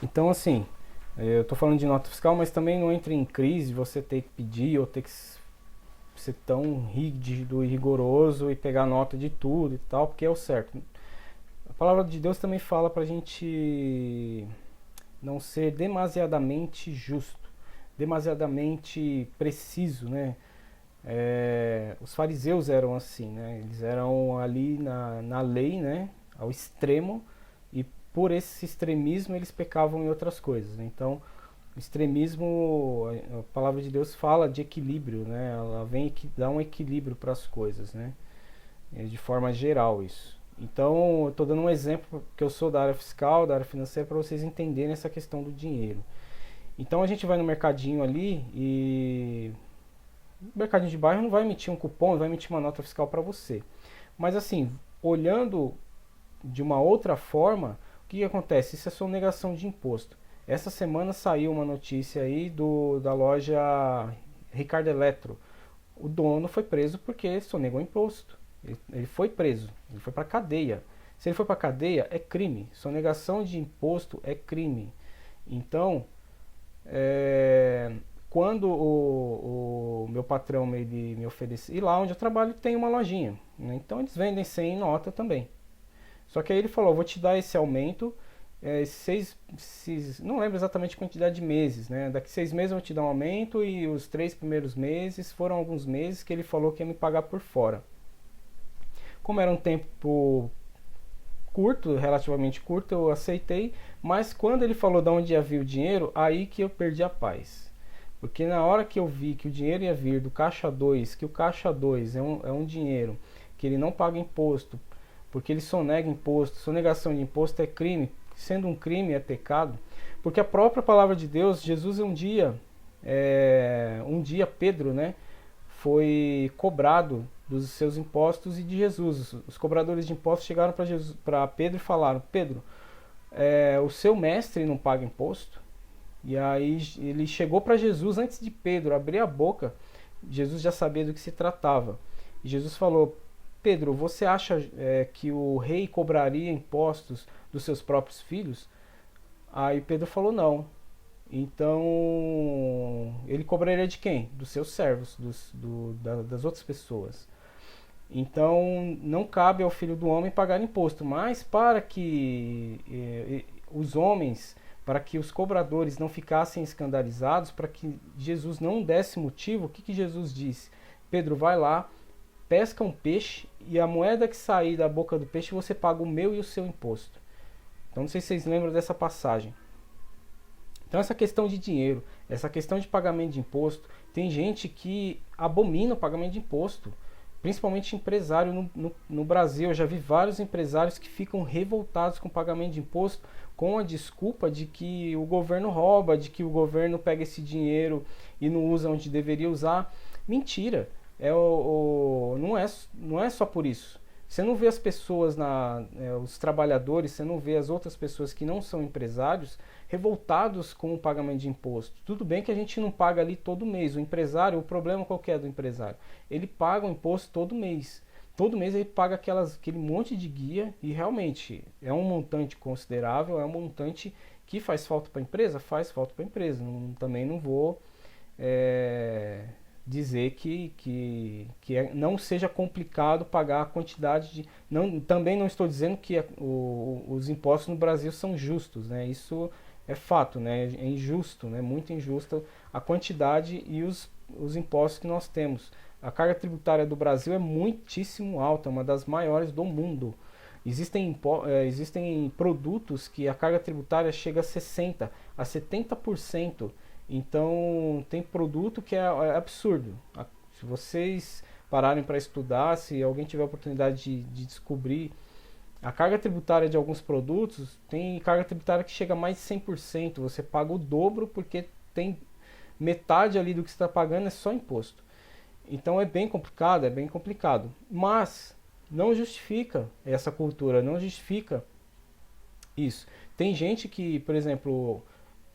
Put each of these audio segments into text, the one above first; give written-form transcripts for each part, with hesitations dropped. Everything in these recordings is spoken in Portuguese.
Então, assim, eu estou falando de nota fiscal, mas também não entra em crise você ter que pedir ou ter que ser tão rígido e rigoroso e pegar nota de tudo e tal, porque é o certo. A palavra de Deus também fala pra gente não ser demasiadamente justo, demasiadamente preciso, né? Os fariseus eram assim, né? Eles eram ali na lei, né? Ao extremo, e por esse extremismo eles pecavam em outras coisas, né? Então, o extremismo, a palavra de Deus fala de equilíbrio, né? Ela vem dar um equilíbrio para as coisas, né? De forma geral isso. Então, eu estou dando um exemplo que eu sou da área fiscal, da área financeira, para vocês entenderem essa questão do dinheiro. Então, a gente vai no mercadinho ali e o mercadinho de bairro não vai emitir um cupom, não vai emitir uma nota fiscal para você. Mas assim, olhando de uma outra forma, o que acontece? Isso é sonegação de imposto. Essa semana saiu uma notícia aí da loja Ricardo Eletro. O dono foi preso porque sonegou imposto. Ele foi preso, ele foi para cadeia. Se ele foi para cadeia, é crime. Sonegação de imposto é crime. Então, é, quando o meu patrão ele me oferece, e lá onde eu trabalho tem uma lojinha, né? Então eles vendem sem nota também. Só que aí ele falou, vou te dar esse aumento, não lembro exatamente a quantidade de meses, né? Daqui 6 meses eu vou te dar um aumento e os 3 primeiros meses foram alguns meses que ele falou que ia me pagar por fora. Como era um tempo curto, relativamente curto, eu aceitei, mas quando ele falou de onde ia vir o dinheiro, aí que eu perdi a paz. Porque na hora que eu vi que o dinheiro ia vir do caixa 2, que o caixa 2 é um dinheiro que ele não paga imposto, porque ele sonega imposto, sonegação de imposto é crime, sendo um crime é pecado, porque a própria palavra de Deus, Jesus um dia Pedro, né, foi cobrado dos seus impostos e de Jesus. Os cobradores de impostos chegaram para Pedro e falaram: Pedro, o seu mestre não paga imposto? E aí ele chegou para Jesus antes de Pedro abrir a boca. Jesus já sabia do que se tratava. E Jesus falou: Pedro, você acha que o rei cobraria impostos dos seus próprios filhos? Aí Pedro falou: não. Então ele cobraria de quem? Dos seus servos, das outras pessoas. Então não cabe ao filho do homem pagar imposto, mas para que os homens, para que os cobradores não ficassem escandalizados, para que Jesus não desse motivo, o que Jesus disse? Pedro, vai lá, pesca um peixe e a moeda que sair da boca do peixe você paga o meu e o seu imposto. Então não sei se vocês lembram dessa passagem. Então essa questão de dinheiro, essa questão de pagamento de imposto, tem gente que abomina o pagamento de imposto, principalmente empresário no Brasil. Eu já vi vários empresários que ficam revoltados com o pagamento de imposto com a desculpa de que o governo rouba, de que o governo pega esse dinheiro e não usa onde deveria usar. Mentira, não é só por isso. Você não vê as pessoas, os trabalhadores, você não vê as outras pessoas que não são empresários revoltados com o pagamento de imposto. Tudo bem que a gente não paga ali todo mês. O empresário, o problema qual que é do empresário? Ele paga o imposto todo mês. Todo mês ele paga aquele monte de guia e realmente é um montante considerável, é um montante que faz falta para a empresa? Faz falta para a empresa. Também não vou dizer que não seja complicado pagar a quantidade de. Não, também não estou dizendo que os impostos no Brasil são justos, né? Isso é fato, né? É injusto, né? Muito injusta a quantidade e os impostos que nós temos. A carga tributária do Brasil é muitíssimo alta, é uma das maiores do mundo. Existem produtos que a carga tributária chega a 60%, a 70%. Então tem produto que é absurdo. Se vocês pararem para estudar, se alguém tiver a oportunidade de descobrir a carga tributária de alguns produtos, tem carga tributária que chega a mais de 100%. Você paga o dobro porque tem metade ali do que você está pagando é só imposto. Então é bem complicado, é bem complicado. Mas não justifica essa cultura, não justifica isso. Tem gente que, por exemplo,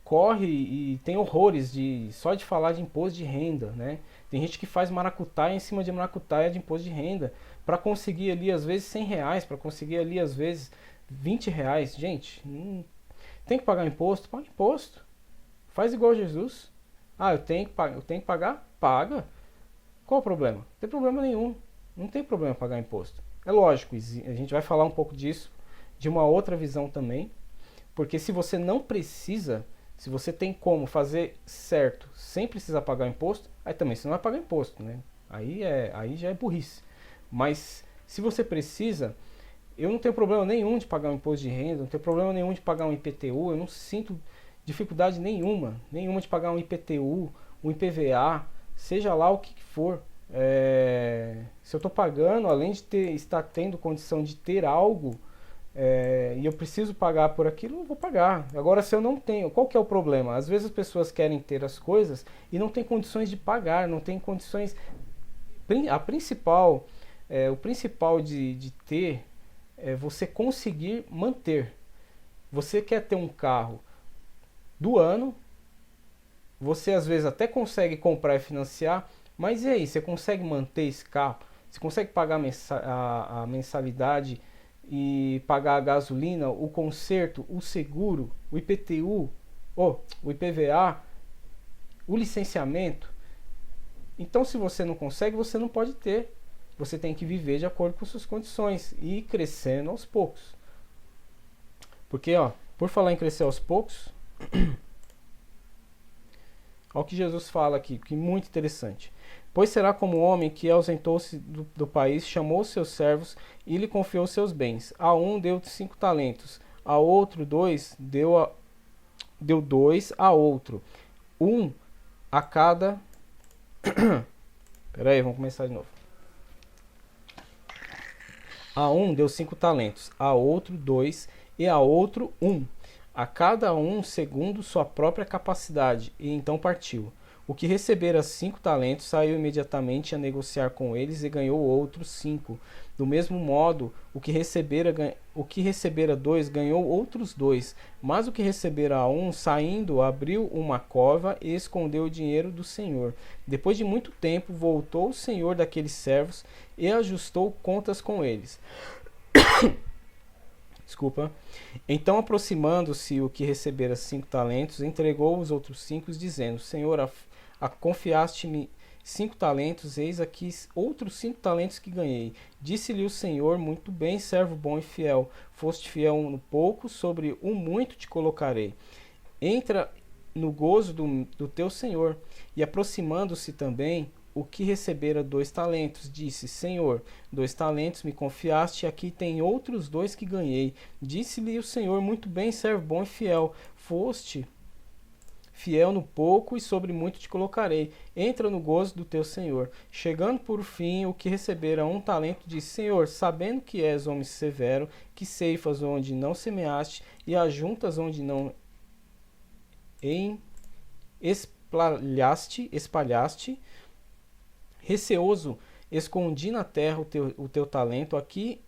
corre e tem horrores só de falar de imposto de renda, né? Tem gente que faz maracutaia em cima de maracutaia de imposto de renda para conseguir ali às vezes R$ 100, para conseguir ali às vezes R$ 20. Gente, Tem que pagar imposto? Paga imposto. Faz igual Jesus. Ah, eu tenho que pagar? Paga. Qual o problema? Não tem problema nenhum. Não tem problema pagar imposto. É lógico, a gente vai falar um pouco disso, de uma outra visão também. Porque se você não precisa, se você tem como fazer certo sem precisar pagar imposto, aí também você não vai pagar imposto, né? Aí já é burrice. Mas se você precisa, eu não tenho problema nenhum de pagar um imposto de renda, não tenho problema nenhum de pagar um IPTU, eu não sinto dificuldade nenhuma de pagar um IPTU, um IPVA, seja lá o que for. Se eu estou pagando, além de estar tendo condição de ter algo, e eu preciso pagar por aquilo, eu vou pagar. Agora, se eu não tenho, qual que é o problema? Às vezes as pessoas querem ter as coisas e não tem condições de pagar, não tem condições. O principal de ter é você conseguir manter. Você quer ter um carro do ano, você às vezes até consegue comprar e financiar, mas e aí, você consegue manter esse carro? Você consegue pagar a mensalidade e pagar a gasolina, o conserto, o seguro, o IPTU, o IPVA, o licenciamento? Então, se você não consegue, você não pode ter. Você tem que viver de acordo com suas condições e ir crescendo aos poucos. Porque, por falar em crescer aos poucos, olha o que Jesus fala aqui, que é muito interessante. Pois será como o homem que ausentou-se do país, chamou seus servos e lhe confiou seus bens. A um deu 5 talentos, a outro 2, deu 2 a outro, um a cada. Peraí, vamos começar de novo. A um deu 5 talentos, a outro 2 e a outro 1. A cada um segundo sua própria capacidade, e então partiu. O que recebera 5 talentos saiu imediatamente a negociar com eles e ganhou outros 5. Do mesmo modo, o que recebera 2 ganhou outros 2. Mas o que recebera 1, saindo, abriu uma cova e escondeu o dinheiro do senhor. Depois de muito tempo, voltou o senhor daqueles servos e ajustou contas com eles. Desculpa. Então, aproximando-se o que recebera 5 talentos, entregou os outros 5, dizendo: Senhor, confiaste-me 5 talentos, eis aqui outros 5 talentos que ganhei. Disse-lhe o Senhor: muito bem, servo bom e fiel. Foste fiel no pouco, sobre o muito te colocarei. Entra no gozo do teu Senhor. E aproximando-se também o que recebera 2 talentos, disse: Senhor, 2 talentos me confiaste, e aqui tem outros 2 que ganhei. Disse-lhe o Senhor: muito bem, servo bom e fiel. Foste fiel no pouco, e sobre muito te colocarei. Entra no gozo do teu Senhor. Chegando por fim, o que recebera 1 talento, disse: Senhor, sabendo que és homem severo, que ceifas onde não semeaste, e ajuntas onde não espalhaste, receoso, escondi na terra o teu talento, aqui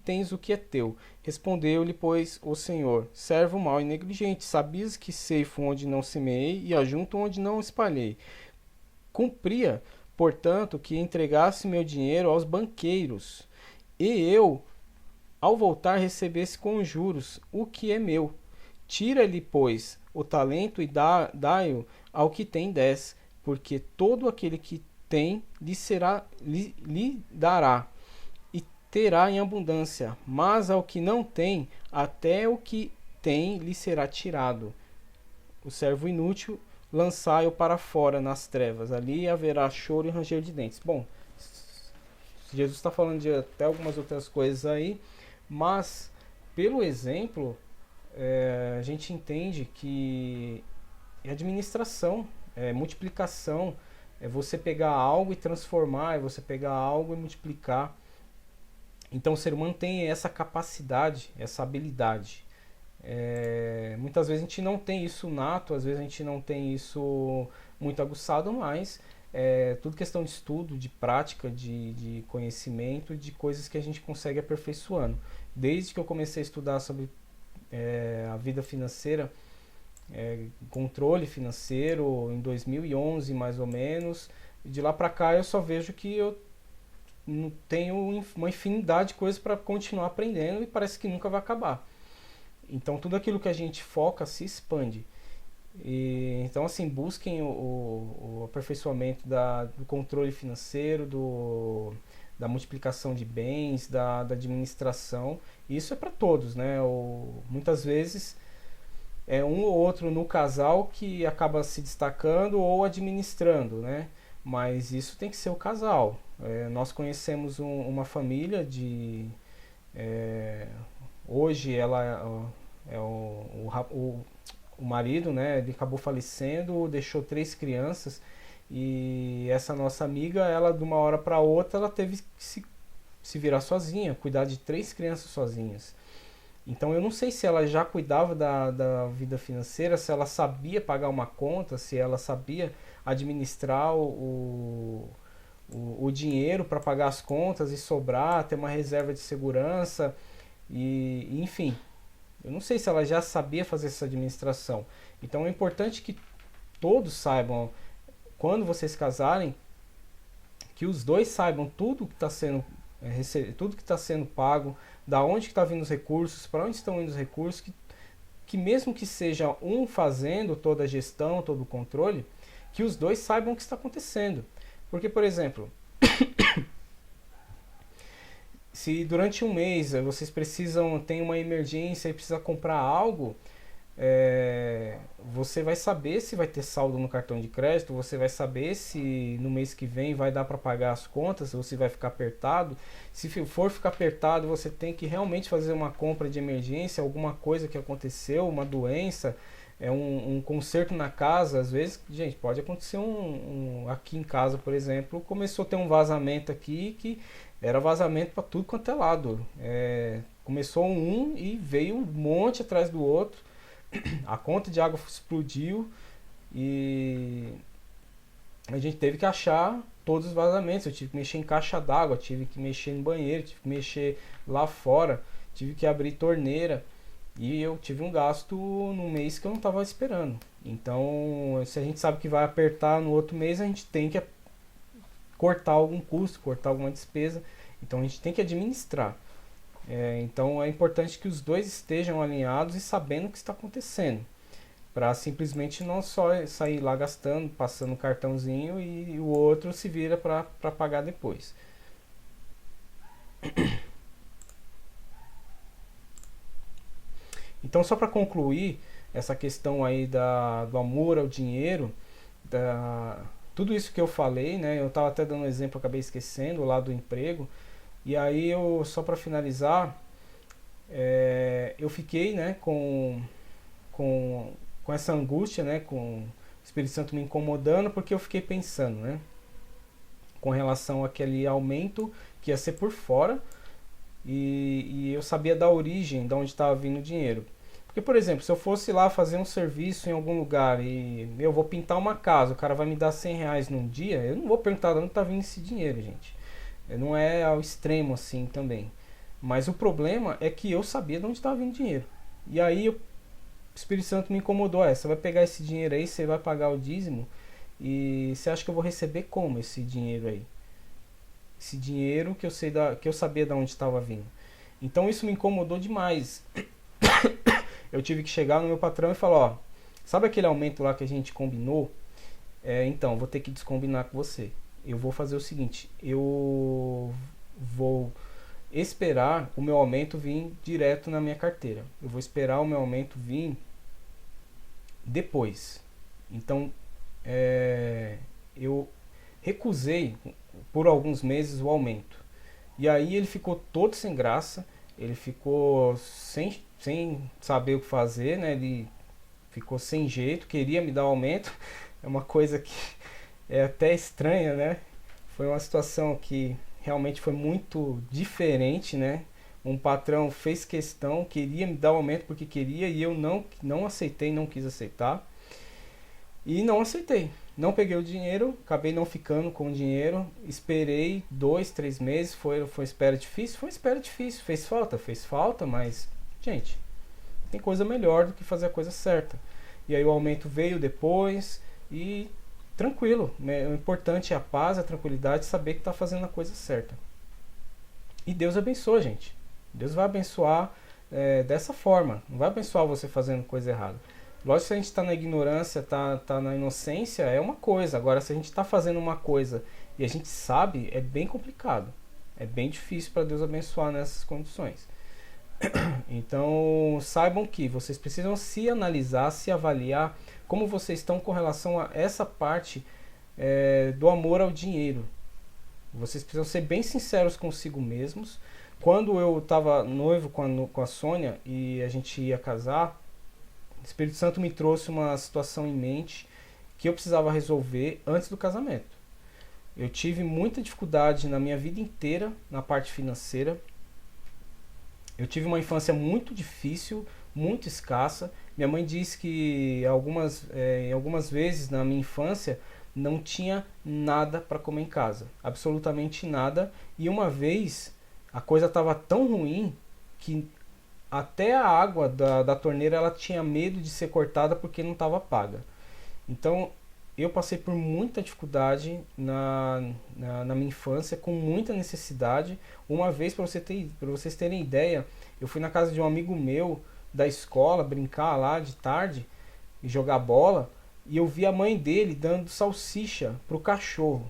tens o que é teu. Respondeu-lhe, pois, o Senhor: servo mau e negligente, sabias que ceifo onde não semeei e ajunto onde não espalhei. Cumpria, portanto, que entregasse meu dinheiro aos banqueiros, e eu, ao voltar, recebesse com juros o que é meu. Tira-lhe, pois, o talento e dai-o ao que tem 10, porque todo aquele que tem lhe dará, e terá em abundância, mas ao que não tem, até o que tem lhe será tirado. O servo inútil, lançai-o para fora nas trevas, ali haverá choro e ranger de dentes. Bom, Jesus está falando de até algumas outras coisas aí, mas pelo exemplo, a gente entende que é administração, é multiplicação, é você pegar algo e transformar, é você pegar algo e multiplicar. Então o ser humano tem essa capacidade, essa habilidade. Muitas vezes a gente não tem isso nato, às vezes a gente não tem isso muito aguçado, mas tudo questão de estudo, de prática, de conhecimento, de coisas que a gente consegue aperfeiçoando. Desde que eu comecei a estudar sobre a vida financeira, controle financeiro, em 2011 mais ou menos, e de lá para cá eu só vejo que eu tenho uma infinidade de coisas para continuar aprendendo e parece que nunca vai acabar. Então tudo aquilo que a gente foca se expande. Então assim, busquem o aperfeiçoamento do controle financeiro, da multiplicação de bens, da administração. Isso é para todos, né? Muitas vezes é um ou outro no casal que acaba se destacando ou administrando, né? Mas isso tem que ser o casal. Nós conhecemos uma família de... hoje ela o marido, né? Ele acabou falecendo, deixou 3 crianças e essa nossa amiga, ela de uma hora para outra, ela teve que se virar sozinha, cuidar de 3 crianças sozinhas. Então eu não sei se ela já cuidava da vida financeira, se ela sabia pagar uma conta, se ela sabia administrar o dinheiro para pagar as contas e sobrar, ter uma reserva de segurança e enfim. Eu não sei se ela já sabia fazer essa administração. Então é importante que todos saibam, quando vocês se casarem, que os dois saibam tudo que está sendo tudo que está sendo pago, da onde está vindo os recursos, para onde estão indo os recursos, que mesmo que seja um fazendo toda a gestão, todo o controle, que os dois saibam o que está acontecendo. Porque, por exemplo, se durante um mês vocês tem uma emergência e precisa comprar algo, você vai saber se vai ter saldo no cartão de crédito, você vai saber se no mês que vem vai dar para pagar as contas ou se vai ficar apertado. Se for ficar apertado, você tem que realmente fazer uma compra de emergência, alguma coisa que aconteceu, uma doença, um conserto na casa. Às vezes, gente, pode acontecer aqui em casa, por exemplo, começou a ter um vazamento aqui que era vazamento para tudo quanto é lado. Começou e veio um monte atrás do outro. A conta de água explodiu e a gente teve que achar todos os vazamentos. Eu tive que mexer em caixa d'água, tive que mexer no banheiro, tive que mexer lá fora, tive que abrir torneira e eu tive um gasto no mês que eu não estava esperando. Então, se a gente sabe que vai apertar no outro mês, a gente tem que cortar algum custo, cortar alguma despesa. Então a gente tem que administrar. Então é importante que os dois estejam alinhados e sabendo o que está acontecendo, para simplesmente não só sair lá gastando, passando o cartãozinho e o outro se vira para pagar depois. Então, só para concluir essa questão aí do amor ao dinheiro, tudo isso que eu falei, né? Eu estava até dando um exemplo, acabei esquecendo, lá do emprego. E aí, só para finalizar, eu fiquei, né, com essa angústia, né, com o Espírito Santo me incomodando, porque eu fiquei pensando, né, com relação àquele aumento que ia ser por fora, e eu sabia da origem, de onde estava vindo o dinheiro. Porque, por exemplo, se eu fosse lá fazer um serviço em algum lugar e eu vou pintar uma casa, o cara vai me dar R$100 num dia, eu não vou perguntar de onde está vindo esse dinheiro, gente. Não é ao extremo assim também. Mas o problema é que eu sabia de onde estava vindo o dinheiro. E aí o Espírito Santo me incomodou. Você vai pegar esse dinheiro aí, você vai pagar o dízimo, e você acha que eu vou receber como esse dinheiro aí? Esse dinheiro que eu sabia de onde estava vindo. Então isso me incomodou demais. Eu tive que chegar no meu patrão e falar, ó, sabe aquele aumento lá que a gente combinou? Então, vou ter que descombinar com você. Eu vou fazer o seguinte, eu vou esperar o meu aumento vir direto na minha carteira. Eu vou esperar o meu aumento vir depois. Então, eu recusei por alguns meses o aumento. E aí ele ficou todo sem graça, ele ficou sem saber o que fazer, né? Ele ficou sem jeito, queria me dar o aumento. É uma coisa que é até estranha, né? Foi uma situação que realmente foi muito diferente, né? Um patrão fez questão, queria me dar o aumento porque queria, e eu não aceitei, não quis aceitar. E não aceitei. Não peguei o dinheiro, acabei não ficando com o dinheiro, esperei 2, 3 meses, foi espera difícil? Foi espera difícil, fez falta, mas, gente, tem coisa melhor do que fazer a coisa certa. E aí o aumento veio depois e tranquilo, né? O importante é a paz, a tranquilidade, saber que está fazendo a coisa certa. E Deus abençoa, gente. Deus vai abençoar dessa forma. Não vai abençoar você fazendo coisa errada. Lógico que se a gente está na ignorância, tá na inocência, é uma coisa. Agora, se a gente está fazendo uma coisa e a gente sabe, é bem complicado. É bem difícil para Deus abençoar nessas condições. Então, saibam que vocês precisam se analisar, se avaliar como vocês estão com relação a essa parte do amor ao dinheiro. Vocês precisam ser bem sinceros consigo mesmos. Quando eu estava noivo com a Sônia e a gente ia casar, o Espírito Santo me trouxe uma situação em mente que eu precisava resolver antes do casamento. Eu tive muita dificuldade na minha vida inteira na parte financeira. Eu tive uma infância muito difícil, muito escassa. Minha mãe disse que em algumas vezes na minha infância não tinha nada para comer em casa, absolutamente nada. E uma vez a coisa estava tão ruim que até a água da torneira ela tinha medo de ser cortada porque não estava paga. Então eu passei por muita dificuldade na minha infância, com muita necessidade. Uma vez, para vocês terem ideia, eu fui na casa de um amigo meu da escola brincar lá de tarde e jogar bola, e eu vi a mãe dele dando salsicha pro cachorro.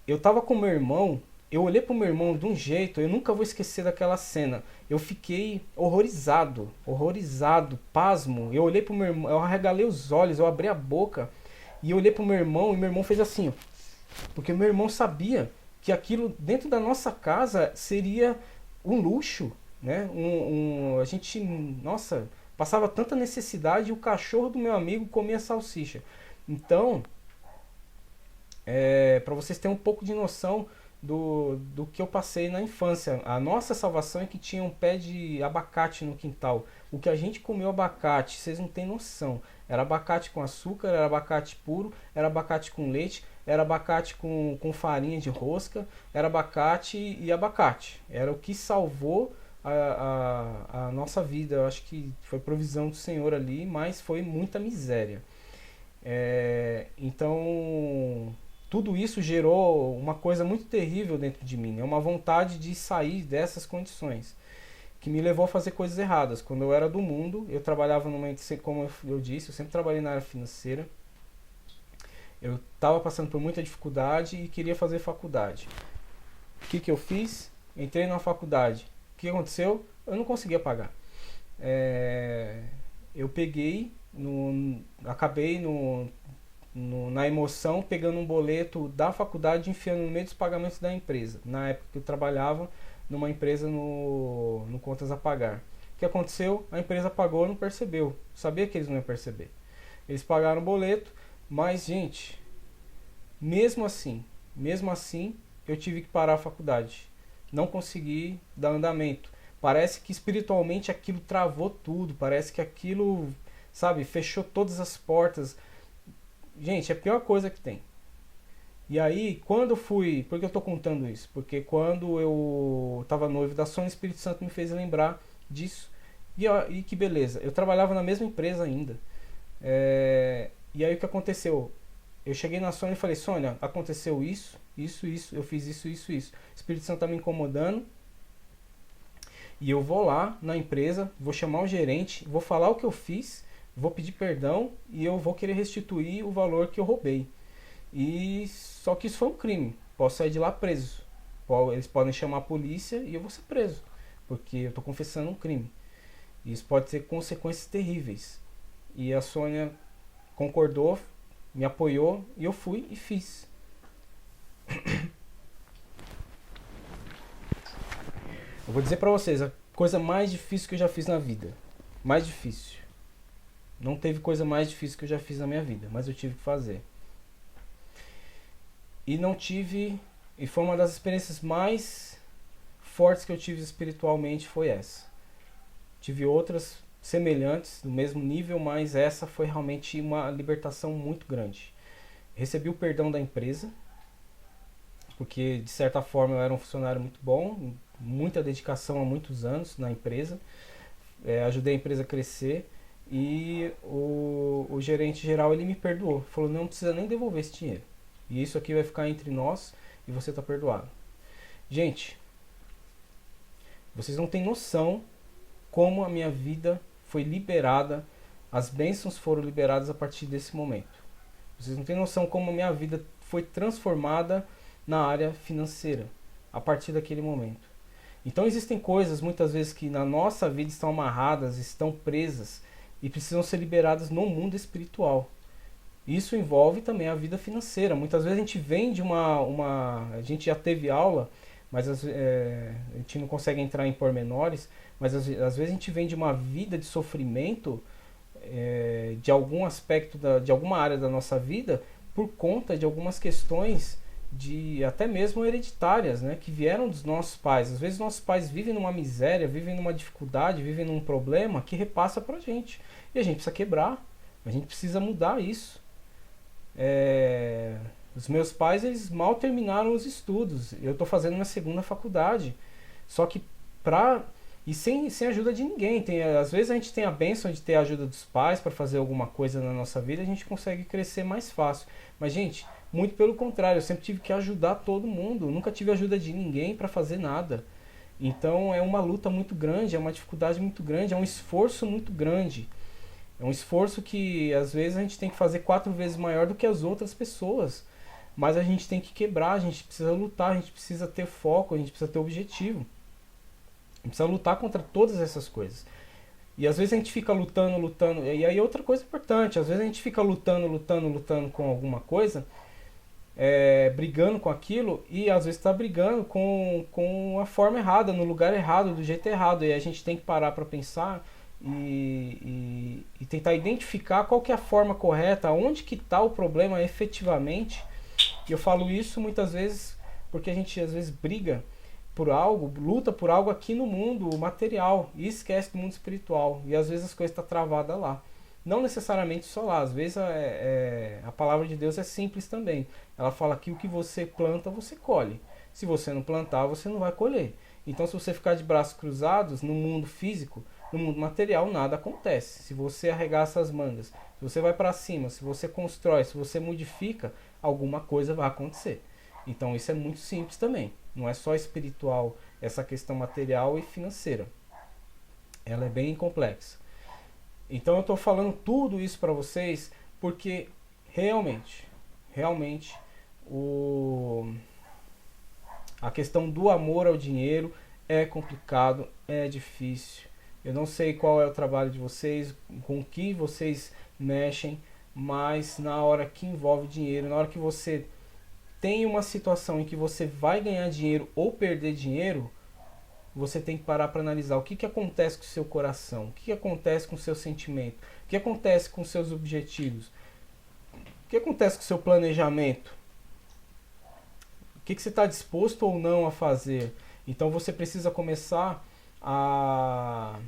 Eu tava com meu irmão, eu olhei pro meu irmão de um jeito, eu nunca vou esquecer daquela cena. Eu fiquei horrorizado, pasmo. Eu olhei pro meu irmão, eu arregalei os olhos, eu abri a boca e eu olhei pro meu irmão e meu irmão fez assim, ó, porque meu irmão sabia que aquilo dentro da nossa casa seria um luxo, né? A gente, nossa, passava tanta necessidade e o cachorro do meu amigo comia salsicha. Então, para vocês terem um pouco de noção do que eu passei na infância. A nossa salvação é que tinha um pé de abacate no quintal. O que a gente comeu abacate, vocês não têm noção. Era abacate com açúcar, era abacate puro, era abacate com leite, era abacate com farinha de rosca, era abacate e abacate. Era o que salvou a nossa vida. Eu acho que foi provisão do Senhor ali, mas foi muita miséria. Então tudo isso gerou uma coisa muito terrível dentro de mim, uma vontade de sair dessas condições, que me levou a fazer coisas erradas. Quando eu era do mundo, eu trabalhava como eu disse, eu sempre trabalhei na área financeira. Eu estava passando por muita dificuldade e queria fazer faculdade. O que eu fiz? Entrei na faculdade. O que aconteceu? Eu não conseguia pagar. Eu peguei, acabei na emoção, pegando um boleto da faculdade e enfiando no meio dos pagamentos da empresa. Na época que eu trabalhava numa empresa no Contas a Pagar. O que aconteceu? A empresa pagou e não percebeu. Sabia que eles não iam perceber. Eles pagaram o boleto, mas, gente, mesmo assim, eu tive que parar a faculdade. Não consegui dar andamento. Parece que espiritualmente aquilo travou tudo. Parece que aquilo, sabe, fechou todas as portas. Gente, é a pior coisa que tem. E aí, quando eu fui... Por que eu tô contando isso? Porque quando eu tava noivo da Sônia, o Espírito Santo me fez lembrar disso. E que beleza, eu trabalhava na mesma empresa ainda. E aí o que aconteceu? Eu cheguei na Sônia e falei, Sônia, aconteceu isso, eu fiz isso. O Espírito Santo tá me incomodando. E eu vou lá na empresa, vou chamar o gerente, vou falar o que eu fiz, vou pedir perdão e eu vou querer restituir o valor que eu roubei. E só que isso foi um crime. Posso sair de lá preso. Eles podem chamar a polícia e eu vou ser preso, porque eu estou confessando um crime. E isso pode ter consequências terríveis. E a Sônia concordou, me apoiou e eu fui e fiz. Eu vou dizer pra vocês, a coisa mais difícil que eu já fiz na vida. Mais difícil. Não teve coisa mais difícil que eu já fiz na minha vida, mas eu tive que fazer. E foi uma das experiências mais fortes que eu tive espiritualmente, foi essa. Tive outras semelhantes, do mesmo nível, mas essa foi realmente uma libertação muito grande. Recebi o perdão da empresa, porque de certa forma eu era um funcionário muito bom, muita dedicação há muitos anos na empresa, ajudei a empresa a crescer. E o gerente geral, ele me perdoou, falou, não precisa nem devolver esse dinheiro, e isso aqui vai ficar entre nós e você está perdoado. Gente, vocês não têm noção como a minha vida foi liberada, as bênçãos foram liberadas a partir desse momento. Vocês não têm noção como a minha vida foi transformada na área financeira, a partir daquele momento. Então existem coisas, muitas vezes, que na nossa vida estão amarradas, estão presas, e precisam ser liberadas no mundo espiritual. Isso envolve também a vida financeira. Muitas vezes a gente vem de a gente já teve aula, mas a gente não consegue entrar em pormenores, mas às vezes a gente vem de uma vida de sofrimento, de algum aspecto, de alguma área da nossa vida, por conta de algumas questões até mesmo hereditárias, né, que vieram dos nossos pais. Às vezes nossos pais vivem numa miséria, vivem numa dificuldade, vivem num problema que repassa pra gente. E a gente precisa quebrar, a gente precisa mudar isso. Os meus pais, eles mal terminaram os estudos. Eu estou fazendo minha segunda faculdade. Só que sem ajuda de ninguém. Às vezes a gente tem a bênção de ter a ajuda dos pais para fazer alguma coisa na nossa vida, a gente consegue crescer mais fácil. Mas, gente, muito pelo contrário, eu sempre tive que ajudar todo mundo. Eu nunca tive ajuda de ninguém para fazer nada. Então é uma luta muito grande, é uma dificuldade muito grande, é um esforço muito grande. É um esforço que às vezes a gente tem que fazer 4 vezes maior do que as outras pessoas. Mas a gente tem que quebrar, a gente precisa lutar, a gente precisa ter foco, a gente precisa ter objetivo. A gente precisa lutar contra todas essas coisas. E às vezes a gente fica lutando. E aí outra coisa importante, às vezes a gente fica lutando com alguma coisa, brigando com aquilo, e às vezes está brigando com a forma errada, no lugar errado, do jeito errado. E a gente tem que parar para pensar e tentar identificar qual que é a forma correta, onde que está o problema efetivamente. E eu falo isso muitas vezes porque a gente às vezes briga por algo, luta por algo aqui no mundo material e esquece do mundo espiritual. E às vezes as coisas estão travadas lá. Não necessariamente só lá, às vezes a palavra de Deus é simples também. Ela fala que o que você planta, você colhe. Se você não plantar, você não vai colher. Então, se você ficar de braços cruzados no mundo físico, no mundo material, nada acontece. Se você arregaça as mangas, se você vai para cima, se você constrói, se você modifica, alguma coisa vai acontecer. Então, isso é muito simples também. Não é só espiritual, essa questão material e financeira. Ela é bem complexa. Então eu estou falando tudo isso para vocês porque realmente a questão do amor ao dinheiro é complicado, é difícil. Eu não sei qual é o trabalho de vocês, com que vocês mexem, mas na hora que envolve dinheiro, na hora que você tem uma situação em que você vai ganhar dinheiro ou perder dinheiro, você tem que parar para analisar o que acontece com o seu coração, o que acontece com o seu sentimento, o que acontece com os seus objetivos, o que acontece com o seu planejamento, o que você está disposto ou não a fazer. Então você precisa começar a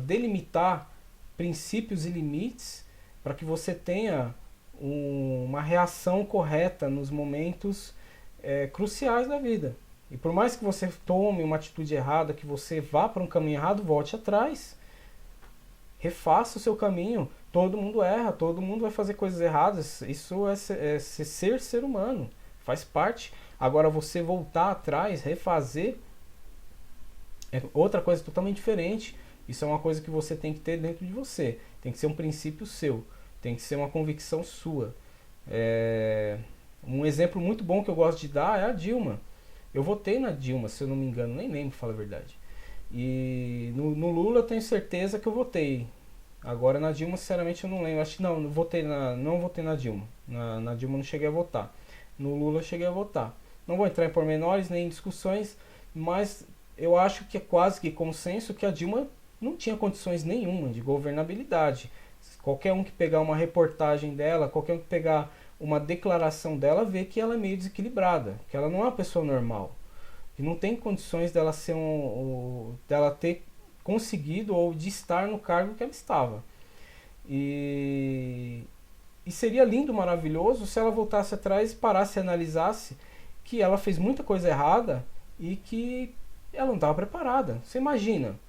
delimitar princípios e limites para que você tenha uma reação correta nos momentos cruciais da vida. E por mais que você tome uma atitude errada, que você vá para um caminho errado, volte atrás. Refaça o seu caminho. Todo mundo erra, todo mundo vai fazer coisas erradas. Isso é ser humano. Faz parte. Agora você voltar atrás, refazer, é outra coisa totalmente diferente. Isso é uma coisa que você tem que ter dentro de você. Tem que ser um princípio seu. Tem que ser uma convicção sua. Um exemplo muito bom que eu gosto de dar é a Dilma. Eu votei na Dilma, se eu não me engano, nem lembro, pra falar a verdade. E no Lula eu tenho certeza que eu votei. Agora na Dilma, sinceramente, eu não lembro. Acho que não votei na Dilma. Na Dilma eu não cheguei a votar. No Lula eu cheguei a votar. Não vou entrar em pormenores nem em discussões, mas eu acho que é quase que consenso que a Dilma não tinha condições nenhuma de governabilidade. Qualquer um que pegar uma reportagem dela, qualquer um que pegar uma declaração dela, vê que ela é meio desequilibrada, que ela não é uma pessoa normal, que não tem condições dela ser dela ter conseguido ou de estar no cargo que ela estava. E seria lindo, maravilhoso se ela voltasse atrás, parasse e analisasse que ela fez muita coisa errada e que ela não estava preparada. Você imagina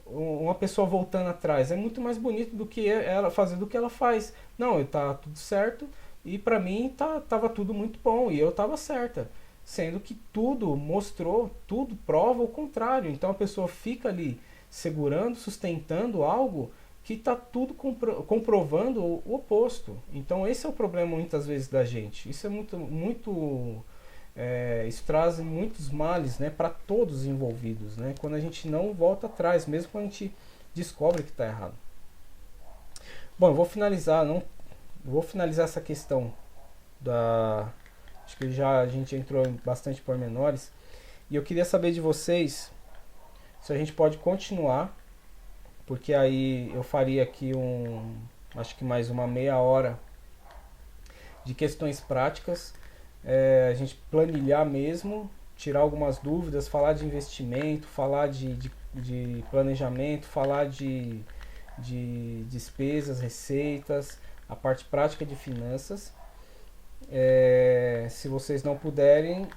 uma pessoa voltando atrás, é muito mais bonito do que ela fazer do que ela faz. Não, tá tudo certo e pra mim tava tudo muito bom e eu tava certa, sendo que tudo mostrou, tudo prova o contrário. Então a pessoa fica ali segurando, sustentando algo que está tudo comprovando o oposto. Então esse é o problema muitas vezes da gente. Isso é isso traz muitos males, né, para todos os envolvidos, né, quando a gente não volta atrás, mesmo quando a gente descobre que está errado. Bom, eu vou finalizar essa questão acho que a gente entrou em bastante pormenores, e eu queria saber de vocês se a gente pode continuar, porque aí eu faria aqui acho que mais uma meia hora de questões práticas, a gente planilhar mesmo, tirar algumas dúvidas, falar de investimento, falar de planejamento, falar de despesas, receitas, a parte prática de finanças. Se vocês não puderem,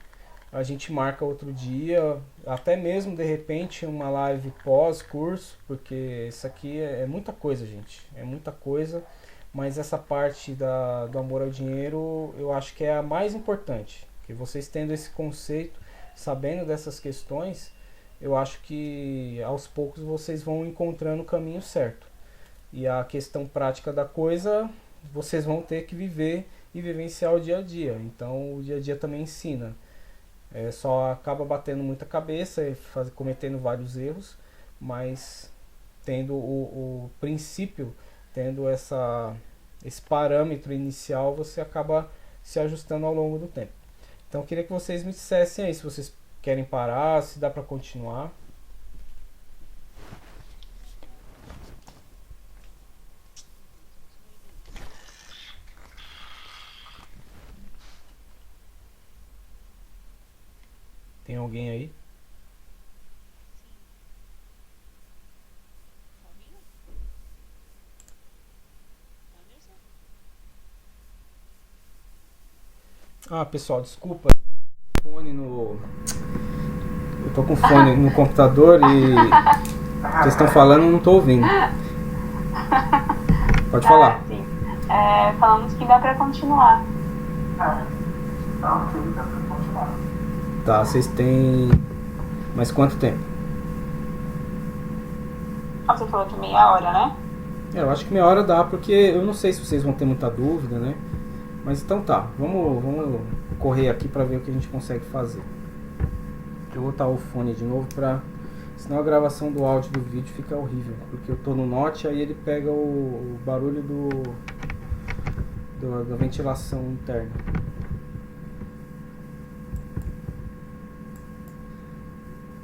a gente marca outro dia, até mesmo de repente uma live pós-curso, porque isso aqui é muita coisa, gente, é muita coisa, mas essa parte do amor ao dinheiro eu acho que é a mais importante, que vocês tendo esse conceito, sabendo dessas questões, eu acho que aos poucos vocês vão encontrando o caminho certo, e a questão prática da coisa vocês vão ter que viver e vivenciar o dia a dia, então o dia a dia também ensina. Só acaba batendo muita cabeça e cometendo vários erros, mas tendo o princípio, tendo esse parâmetro inicial, você acaba se ajustando ao longo do tempo. Então eu queria que vocês me dissessem aí se vocês querem parar, se dá para continuar. Tem alguém aí? Pessoal, desculpa. Eu tô com fone no computador e vocês estão falando e não tô ouvindo. Pode falar. Sim. Falamos que dá pra continuar. Tá, vocês têm mais quanto tempo? Você falou que meia hora, né? Eu acho que meia hora dá, porque eu não sei se vocês vão ter muita dúvida, né? Mas então tá, vamos correr aqui pra ver o que a gente consegue fazer. Eu vou botar o fone de novo senão a gravação do áudio do vídeo fica horrível, porque eu tô no Note, aí ele pega o barulho da ventilação interna.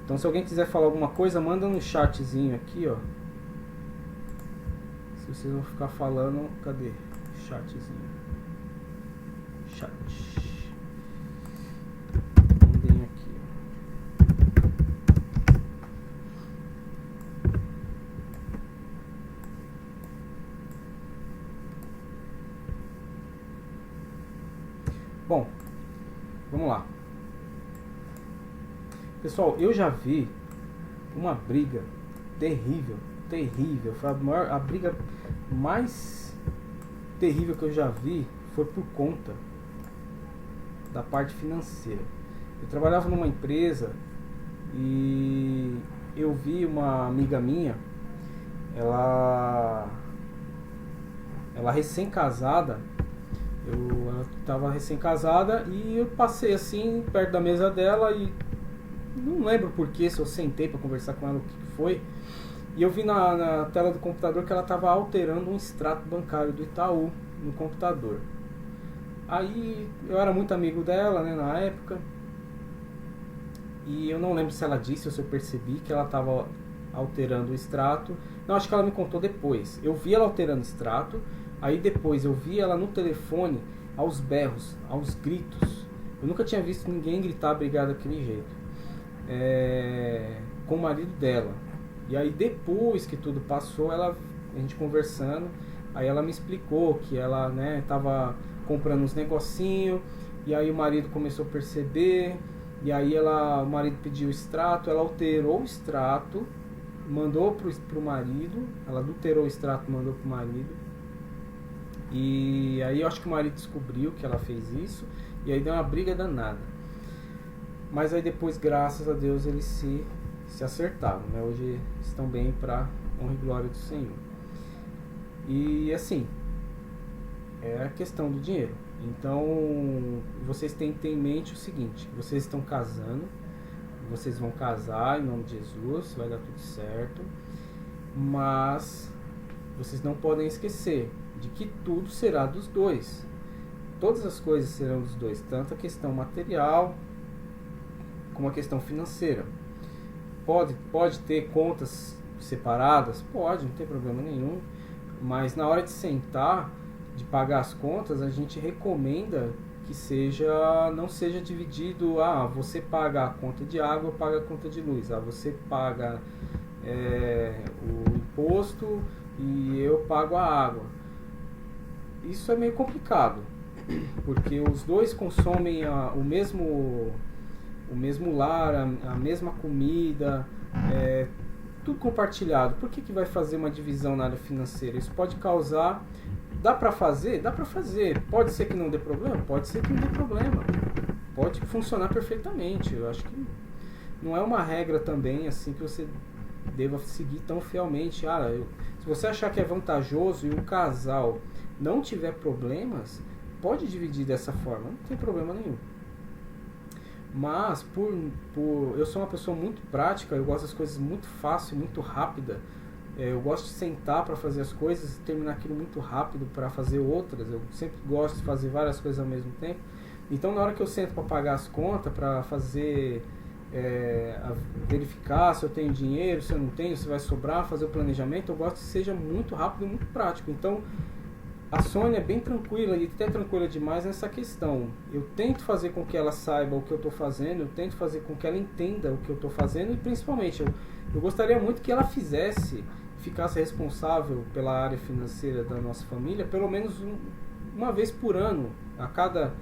Então se alguém quiser falar alguma coisa, manda no chatzinho aqui, ó. Se vocês vão ficar falando, cadê? Chatzinho. Chat. Mandem aqui, ó. Bom, vamos lá. Pessoal, eu já vi uma briga terrível. Foi a briga mais terrível que eu já vi, foi por conta da parte financeira. Eu trabalhava numa empresa e eu vi uma amiga minha, ela recém-casada, ela estava recém-casada e eu passei assim perto da mesa dela e não lembro porquê, se eu sentei para conversar com ela o que foi, e eu vi na tela do computador que ela estava alterando um extrato bancário do Itaú no computador. Aí eu era muito amigo dela, né, na época, e eu não lembro se ela disse ou se eu percebi que ela estava alterando o extrato. Não, acho que ela me contou depois. Eu vi ela alterando o extrato, aí depois eu vi ela no telefone aos berros, aos gritos. Eu nunca tinha visto ninguém gritar, brigar daquele jeito. Com o marido dela. E aí depois que tudo passou, a gente conversando, aí ela me explicou que ela, né, tava comprando uns negocinhos, e aí o marido começou a perceber, e aí o marido pediu o extrato, ela alterou o extrato, mandou pro marido, ela adulterou o extrato, mandou pro marido, e aí eu acho que o marido descobriu que ela fez isso, e aí deu uma briga danada. Mas aí depois, graças a Deus, eles se se acertaram, né? Hoje estão bem para honra e glória do Senhor. E assim, é a questão do dinheiro. Então, vocês têm que ter em mente o seguinte: vocês estão casando, vocês vão casar em nome de Jesus, vai dar tudo certo, mas vocês não podem esquecer de que tudo será dos dois. Todas as coisas serão dos dois, tanto a questão material como a questão financeira. Pode ter contas separadas? Pode, não tem problema nenhum. Mas na hora de sentar, de pagar as contas, a gente recomenda que não seja dividido. Você paga a conta de água, eu pago a conta de luz. Você paga o imposto e eu pago a água. Isso é meio complicado, porque os dois consomem o mesmo lar, a mesma comida, tudo compartilhado. Por que vai fazer uma divisão na área financeira? Isso pode causar... Dá para fazer? Dá para fazer. Pode ser que não dê problema? Pode ser que não dê problema. Pode funcionar perfeitamente. Eu acho que não é uma regra também assim que você deva seguir tão fielmente. Se você achar que é vantajoso e o casal não tiver problemas, pode dividir dessa forma, não tem problema nenhum. Mas eu sou uma pessoa muito prática, eu gosto das coisas muito fácil, muito rápida. Eu gosto de sentar para fazer as coisas e terminar aquilo muito rápido para fazer outras. Eu sempre gosto de fazer várias coisas ao mesmo tempo. Então, na hora que eu sento para pagar as contas, para fazer, verificar se eu tenho dinheiro, se eu não tenho, se vai sobrar, fazer o planejamento, eu gosto que seja muito rápido e muito prático. Então, a Sônia é bem tranquila e até tranquila demais nessa questão. Eu tento fazer com que ela saiba o que eu estou fazendo, eu tento fazer com que ela entenda o que eu estou fazendo e principalmente eu gostaria muito que ela ficasse responsável pela área financeira da nossa família pelo menos uma vez por ano. A cada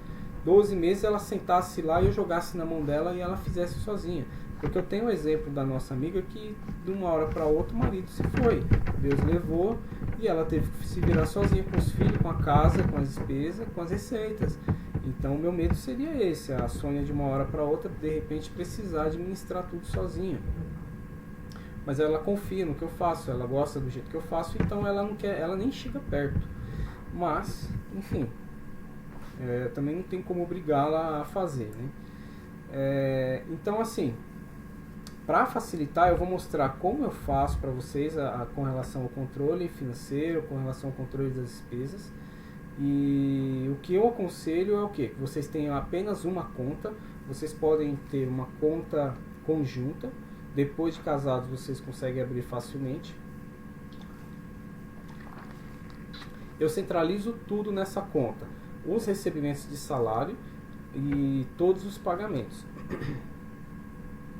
12 meses ela sentasse lá e eu jogasse na mão dela e ela fizesse sozinha. Porque eu tenho um exemplo da nossa amiga que de uma hora para outra o marido se foi. Deus levou e ela teve que se virar sozinha com os filhos, com a casa, com as despesas, com as receitas. Então o meu medo seria esse, a Sônia de uma hora para outra de repente precisar administrar tudo sozinha. Mas ela confia no que eu faço, ela gosta do jeito que eu faço, então ela não quer, ela nem chega perto. Mas, enfim, também não tem como obrigá-la a fazer, né? Então, assim, para facilitar, eu vou mostrar como eu faço para vocês com relação ao controle financeiro, com relação ao controle das despesas. E o que eu aconselho é o quê? Que vocês tenham apenas uma conta. Vocês podem ter uma conta conjunta. Depois de casados, vocês conseguem abrir facilmente. Eu centralizo tudo nessa conta. Os recebimentos de salário e todos os pagamentos.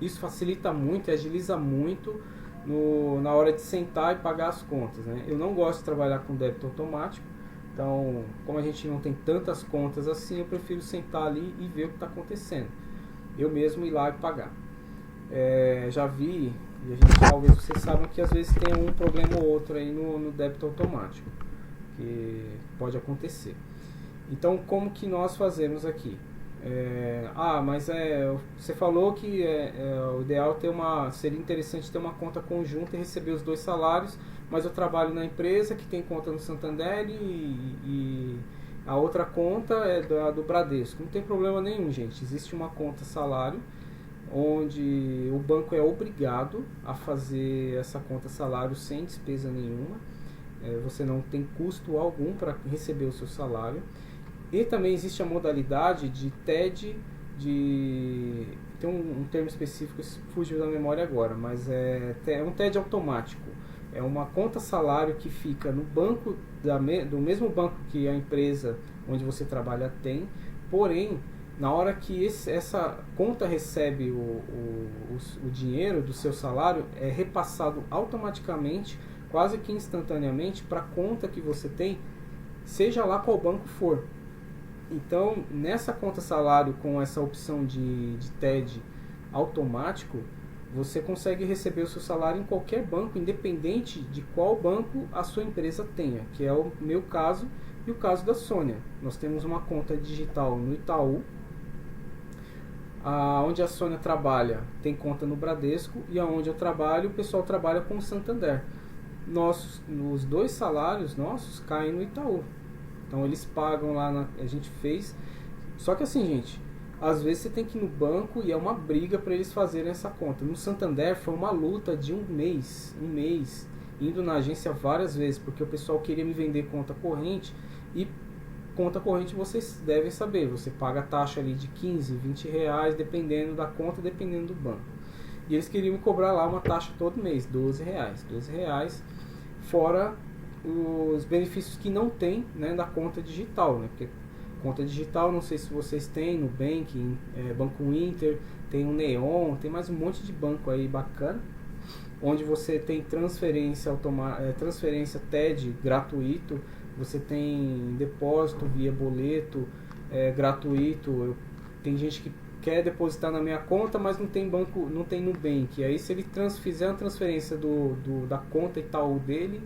Isso facilita muito e agiliza muito na hora de sentar e pagar as contas, né? Eu não gosto de trabalhar com débito automático. Então, como a gente não tem tantas contas assim, eu prefiro sentar ali e ver o que está acontecendo. Eu mesmo ir lá e pagar. Já vi, e talvez vocês saibam que às vezes tem um problema ou outro aí no débito automático, que pode acontecer. Então, como que nós fazemos aqui? Você falou que o ideal seria interessante ter uma conta conjunta e receber os dois salários, mas eu trabalho na empresa que tem conta no Santander e a outra conta é do Bradesco. Não tem problema nenhum, gente. Existe uma conta salário onde o banco é obrigado a fazer essa conta salário sem despesa nenhuma. Você não tem custo algum para receber o seu salário. E também existe a modalidade de TED, tem um termo específico, fugiu da memória agora, mas é um TED automático. É uma conta salário que fica no banco, do mesmo banco que a empresa onde você trabalha tem, porém, na hora que essa conta recebe o dinheiro do seu salário, é repassado automaticamente, quase que instantaneamente, para a conta que você tem, seja lá qual banco for. Então, nessa conta salário, com essa opção de TED automático, você consegue receber o seu salário em qualquer banco, independente de qual banco a sua empresa tenha, que é o meu caso e o caso da Sônia. Nós temos uma conta digital no Itaú, Onde a Sônia trabalha tem conta no Bradesco, e aonde eu trabalho o pessoal trabalha com o Santander. Os dois salários nossos caem no Itaú. Então eles pagam lá, a gente fez. Só que assim, gente, às vezes você tem que ir no banco e é uma briga para eles fazerem essa conta. No Santander foi uma luta de um mês, indo na agência várias vezes, porque o pessoal queria me vender conta corrente. E conta corrente vocês devem saber, você paga a taxa ali de 15, 20 reais, dependendo da conta, dependendo do banco. E eles queriam me cobrar lá uma taxa todo mês, 12 reais, fora os benefícios que não tem, né, da conta digital, né? Porque conta digital, não sei se vocês têm, Nubank, Banco Inter, tem o Neon, tem mais um monte de banco aí bacana, onde você tem transferência TED gratuito, você tem depósito via boleto gratuito. Tem gente que quer depositar na minha conta, mas não tem banco, não tem Nubank. Aí se ele fizer uma transferência da conta Itaú dele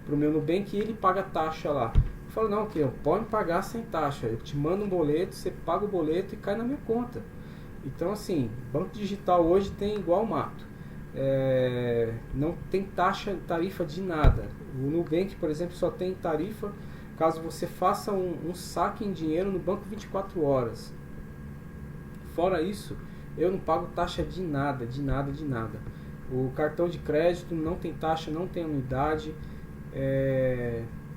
pro meu Nubank, ele paga taxa lá. Eu falo, não, que pode pagar sem taxa. Eu te mando um boleto, você paga o boleto e cai na minha conta. Então assim, banco digital hoje tem igual mato. Não tem tarifa de nada. O Nubank, por exemplo, só tem tarifa caso você faça um saque em dinheiro no banco 24 horas. Fora isso, eu não pago taxa de nada, de nada, de nada. O cartão de crédito não tem taxa, não tem anuidade,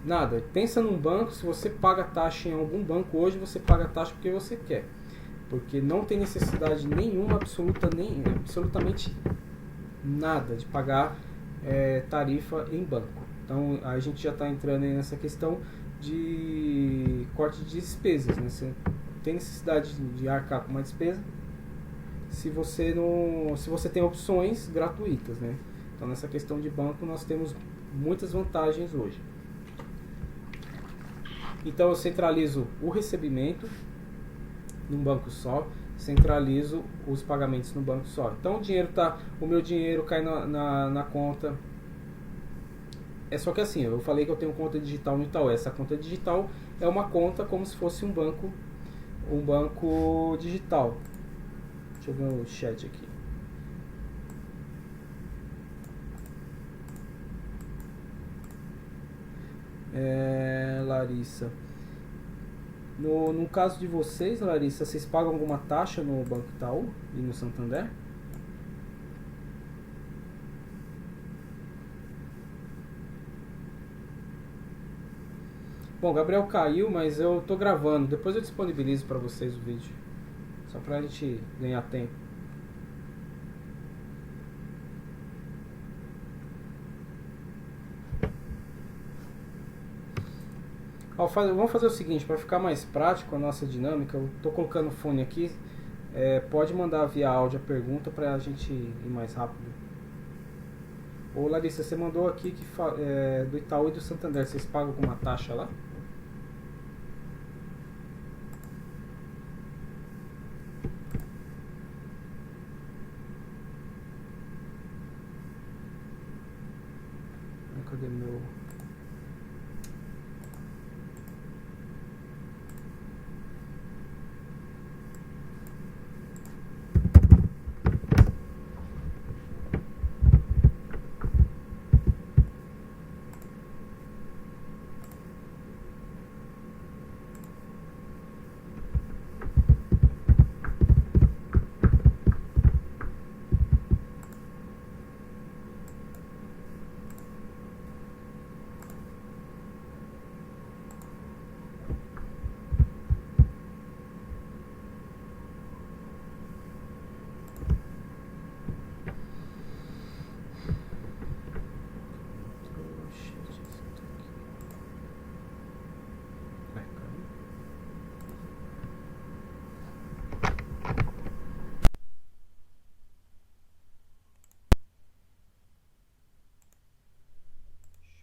nada. Pensa num banco, se você paga taxa em algum banco hoje, você paga taxa porque você quer. Porque não tem necessidade nenhuma, absolutamente nada de pagar tarifa em banco. Então a gente já está entrando aí nessa questão de corte de despesas, né? Você tem necessidade de arcar com uma despesa se você tem opções gratuitas, né? Então nessa questão de banco nós temos muitas vantagens hoje. Então eu centralizo o recebimento num banco só, centralizo os pagamentos no banco só. Então o meu dinheiro cai na conta. Só que assim, eu falei que eu tenho conta digital no Itaú. Essa conta digital é uma conta como se fosse um banco digital. Deixa eu ver o chat aqui. Larissa, no caso de vocês, Larissa, vocês pagam alguma taxa no Banco Itaú e no Santander? Bom, Gabriel caiu, mas eu tô gravando. Depois eu disponibilizo para vocês o vídeo. Só pra gente ganhar tempo. Vamos fazer o seguinte, para ficar mais prático a nossa dinâmica, eu tô colocando o fone aqui. Pode mandar via áudio a pergunta pra gente ir mais rápido. Ô Larissa, você mandou aqui que do Itaú e do Santander, vocês pagam alguma taxa lá? Cadê meu...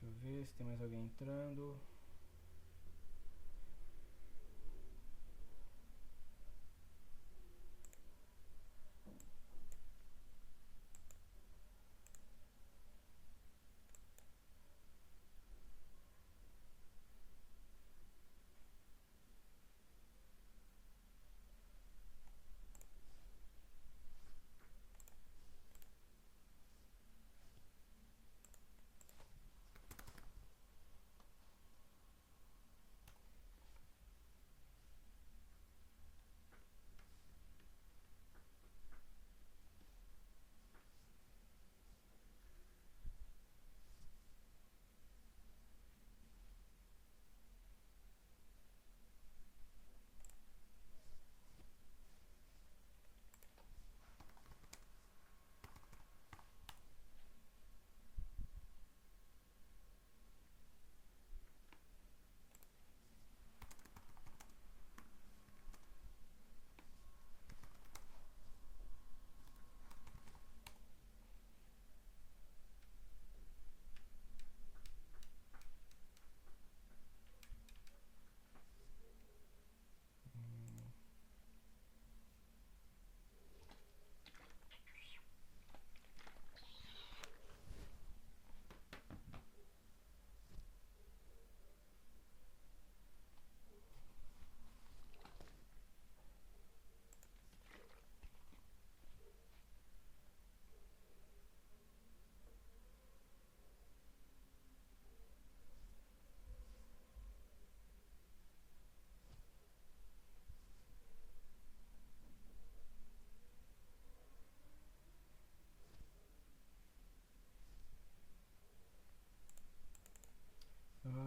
Deixa eu ver se tem mais alguém entrando.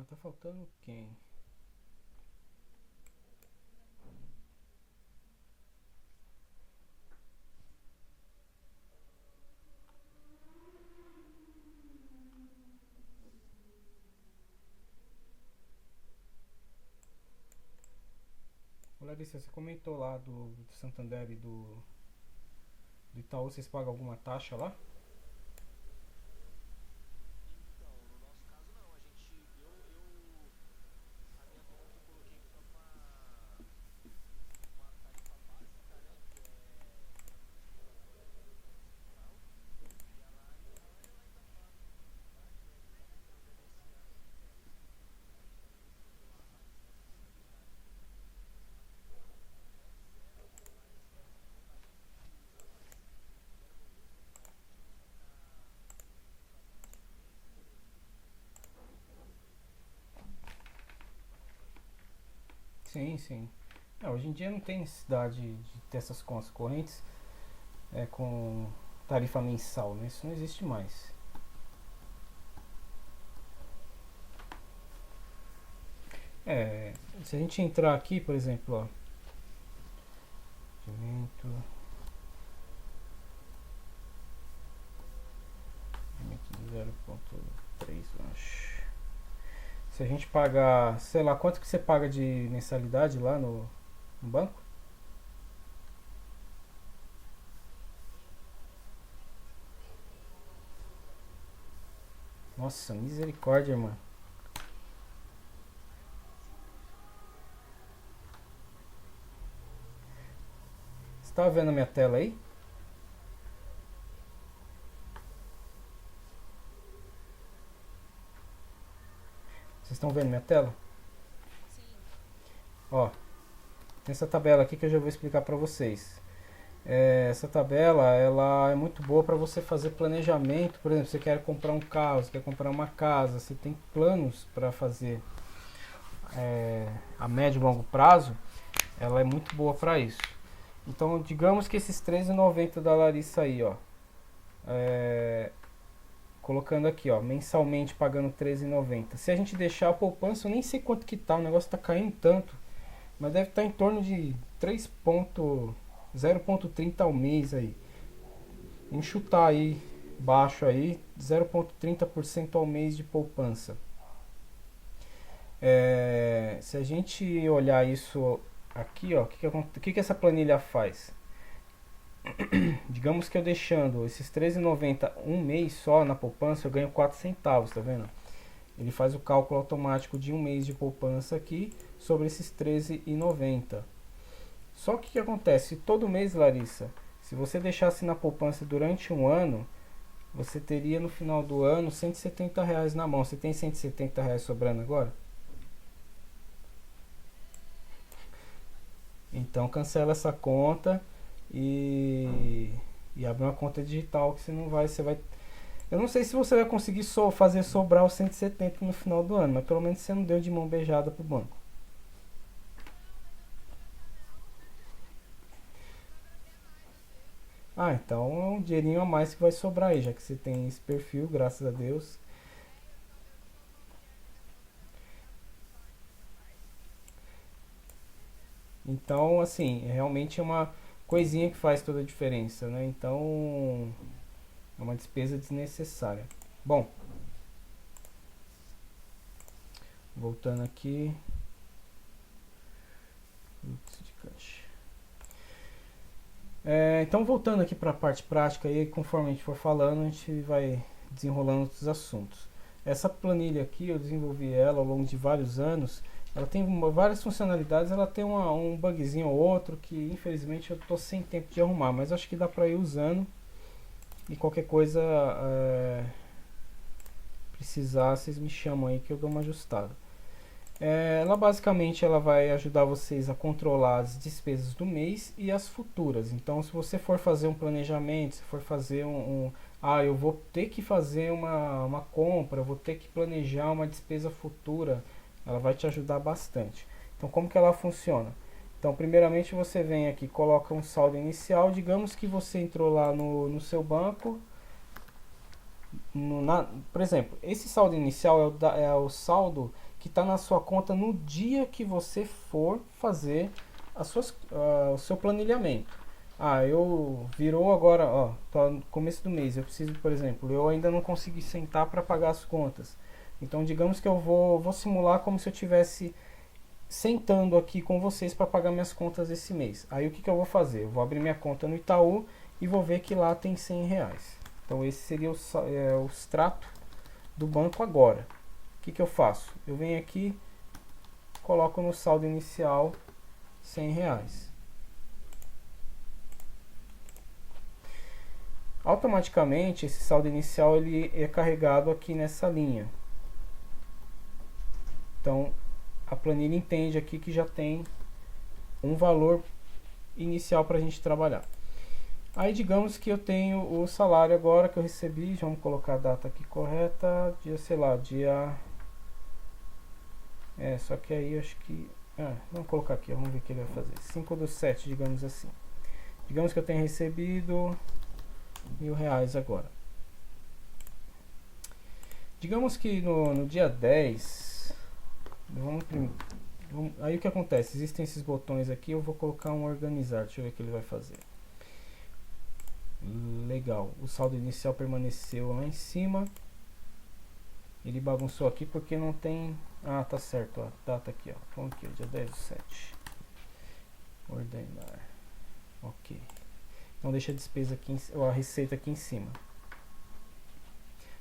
Tá faltando quem? Ô, Larissa, você comentou lá do Santander e do Itaú, vocês pagam alguma taxa lá? Sim, sim. Hoje em dia não tem necessidade de ter essas contas correntes com tarifa mensal, né? Isso não existe mais. Se a gente entrar aqui, por exemplo, ó, rendimento 0,3, eu acho. Se a gente pagar, sei lá, quanto que você paga de mensalidade lá no banco? Nossa, misericórdia, irmão. Você tá vendo a minha tela aí? Vocês estão vendo minha tela? Ó, tem essa tabela aqui que eu já vou explicar para vocês. Essa tabela ela é muito boa para você fazer planejamento. Por exemplo, você quer comprar um carro, você quer comprar uma casa, você tem planos para fazer a médio e longo prazo. Ela é muito boa para isso. Então, digamos que esses R$13,90 da Larissa aí, ó, colocando aqui, ó, mensalmente pagando R$13,90. Se a gente deixar a poupança, eu nem sei quanto que tá, o negócio tá caindo tanto, mas deve estar em torno de 0,30 ao mês aí. Vamos chutar aí baixo aí, 0,30% ao mês de poupança. Se a gente olhar isso aqui, ó, o que essa planilha faz? Digamos que eu deixando esses R$13,90 um mês só na poupança, eu ganho 4 centavos, tá vendo? Ele faz o cálculo automático de um mês de poupança aqui sobre esses R$13,90. Só que o que acontece? Todo mês, Larissa, se você deixasse na poupança durante um ano, você teria no final do ano R$170 na mão. Você tem R$170 sobrando agora? Então cancela essa conta e abre uma conta digital que você vai. Eu não sei se você vai conseguir fazer sobrar os 170 no final do ano, mas pelo menos você não deu de mão beijada pro banco. Então é um dinheirinho a mais que vai sobrar aí, já que você tem esse perfil, graças a Deus. Então, assim, realmente é uma coisinha que faz toda a diferença, né? Então, é uma despesa desnecessária. Bom, voltando aqui. Fluxo de caixa. Então, voltando aqui para a parte prática, aí, conforme a gente for falando, a gente vai desenrolando outros assuntos. Essa planilha aqui, eu desenvolvi ela ao longo de vários anos. Ela tem várias funcionalidades, ela tem um bugzinho ou outro que infelizmente eu tô sem tempo de arrumar, mas acho que dá para ir usando e qualquer coisa precisar, vocês me chamam aí que eu dou uma ajustada. Ela basicamente ela vai ajudar vocês a controlar as despesas do mês e as futuras. Então, se você for fazer um planejamento, se for fazer eu vou ter que fazer uma compra, eu vou ter que planejar uma despesa futura, ela vai te ajudar bastante. Então, como que ela funciona? Então, primeiramente você vem aqui, coloca um saldo inicial. Digamos que você entrou lá no seu banco. Por exemplo, esse saldo inicial é o saldo que está na sua conta no dia que você for fazer o seu planilhamento. Eu virou agora, tá no começo do mês, eu preciso, por exemplo, eu ainda não consegui sentar para pagar as contas. Então, digamos que eu vou simular como se eu tivesse sentando aqui com vocês para pagar minhas contas esse mês. Aí o que eu vou fazer? Eu vou abrir minha conta no Itaú e vou ver que lá tem R$100. Então esse seria o extrato do banco agora. O que eu faço? Eu venho aqui, coloco no saldo inicial R$100. Automaticamente esse saldo inicial ele é carregado aqui nessa linha. Então a planilha entende aqui que já tem um valor inicial para a gente trabalhar. Aí digamos que eu tenho o salário agora que eu recebi, vamos colocar a data aqui correta, dia, sei lá, só que aí acho que, vamos colocar aqui, vamos ver o que ele vai fazer, 5/7, digamos assim. Digamos que eu tenha recebido R$1.000 agora. Digamos que no dia 10, aí o que acontece? Existem esses botões aqui, eu vou colocar um organizar, deixa eu ver o que ele vai fazer. Legal, o saldo inicial permaneceu lá em cima. Ele bagunçou aqui porque não tem... tá certo, a data aqui, vamos aqui, dia 10/7. Ordenar. Ok. Então deixa a despesa aqui, a receita aqui em cima.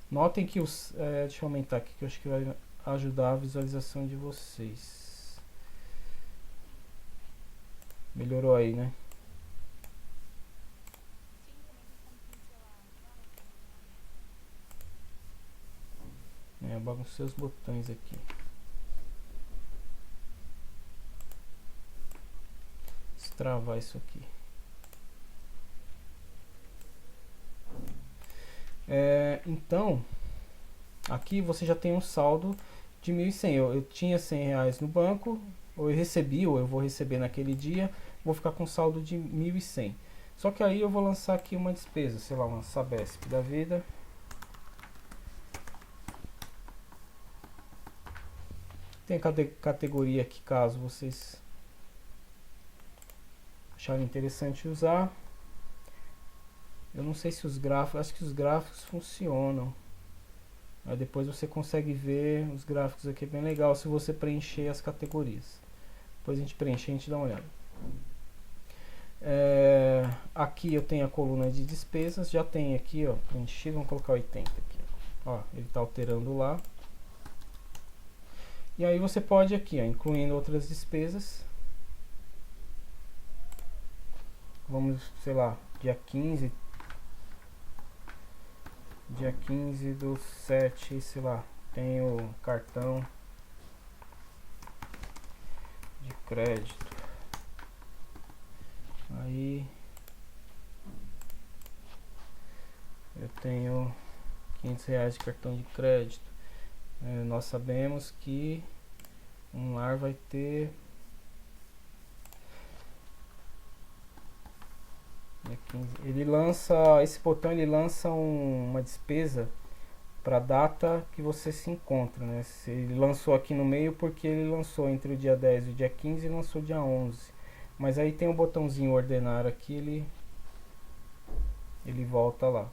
Notem que deixa eu aumentar aqui que eu acho que vai ajudar a visualização de vocês. Melhorou aí, né? Eu baguncei os botões aqui. Destravar isso aqui. Então, aqui você já tem um saldo de 1.100. Eu tinha R$100 no banco, ou eu vou receber naquele dia, vou ficar com saldo de 1.100. Só que aí eu vou lançar aqui uma despesa, sei lá, uma Sabesp da vida. Tem categoria aqui, caso vocês acharem interessante usar. Eu não sei se os gráficos, acho que os gráficos funcionam. Aí depois você consegue ver os gráficos aqui, é bem legal se você preencher as categorias. Depois a gente preenche, a gente dá uma olhada. Aqui eu tenho a coluna de despesas, já tem aqui, preenchido, vamos colocar 80 aqui. Ele está alterando lá. E aí você pode aqui, incluindo outras despesas. Vamos, sei lá, dia 15/7, sei lá, tem o cartão de crédito. Aí eu tenho R$500 de cartão de crédito. Nós sabemos que um lar vai ter ele lança esse botão, ele lança uma despesa para a data que você se encontra, né? Ele lançou aqui no meio porque ele lançou entre o dia 10 e o dia 15 e lançou dia 11. Mas aí tem o botãozinho ordenar aqui, ele volta lá.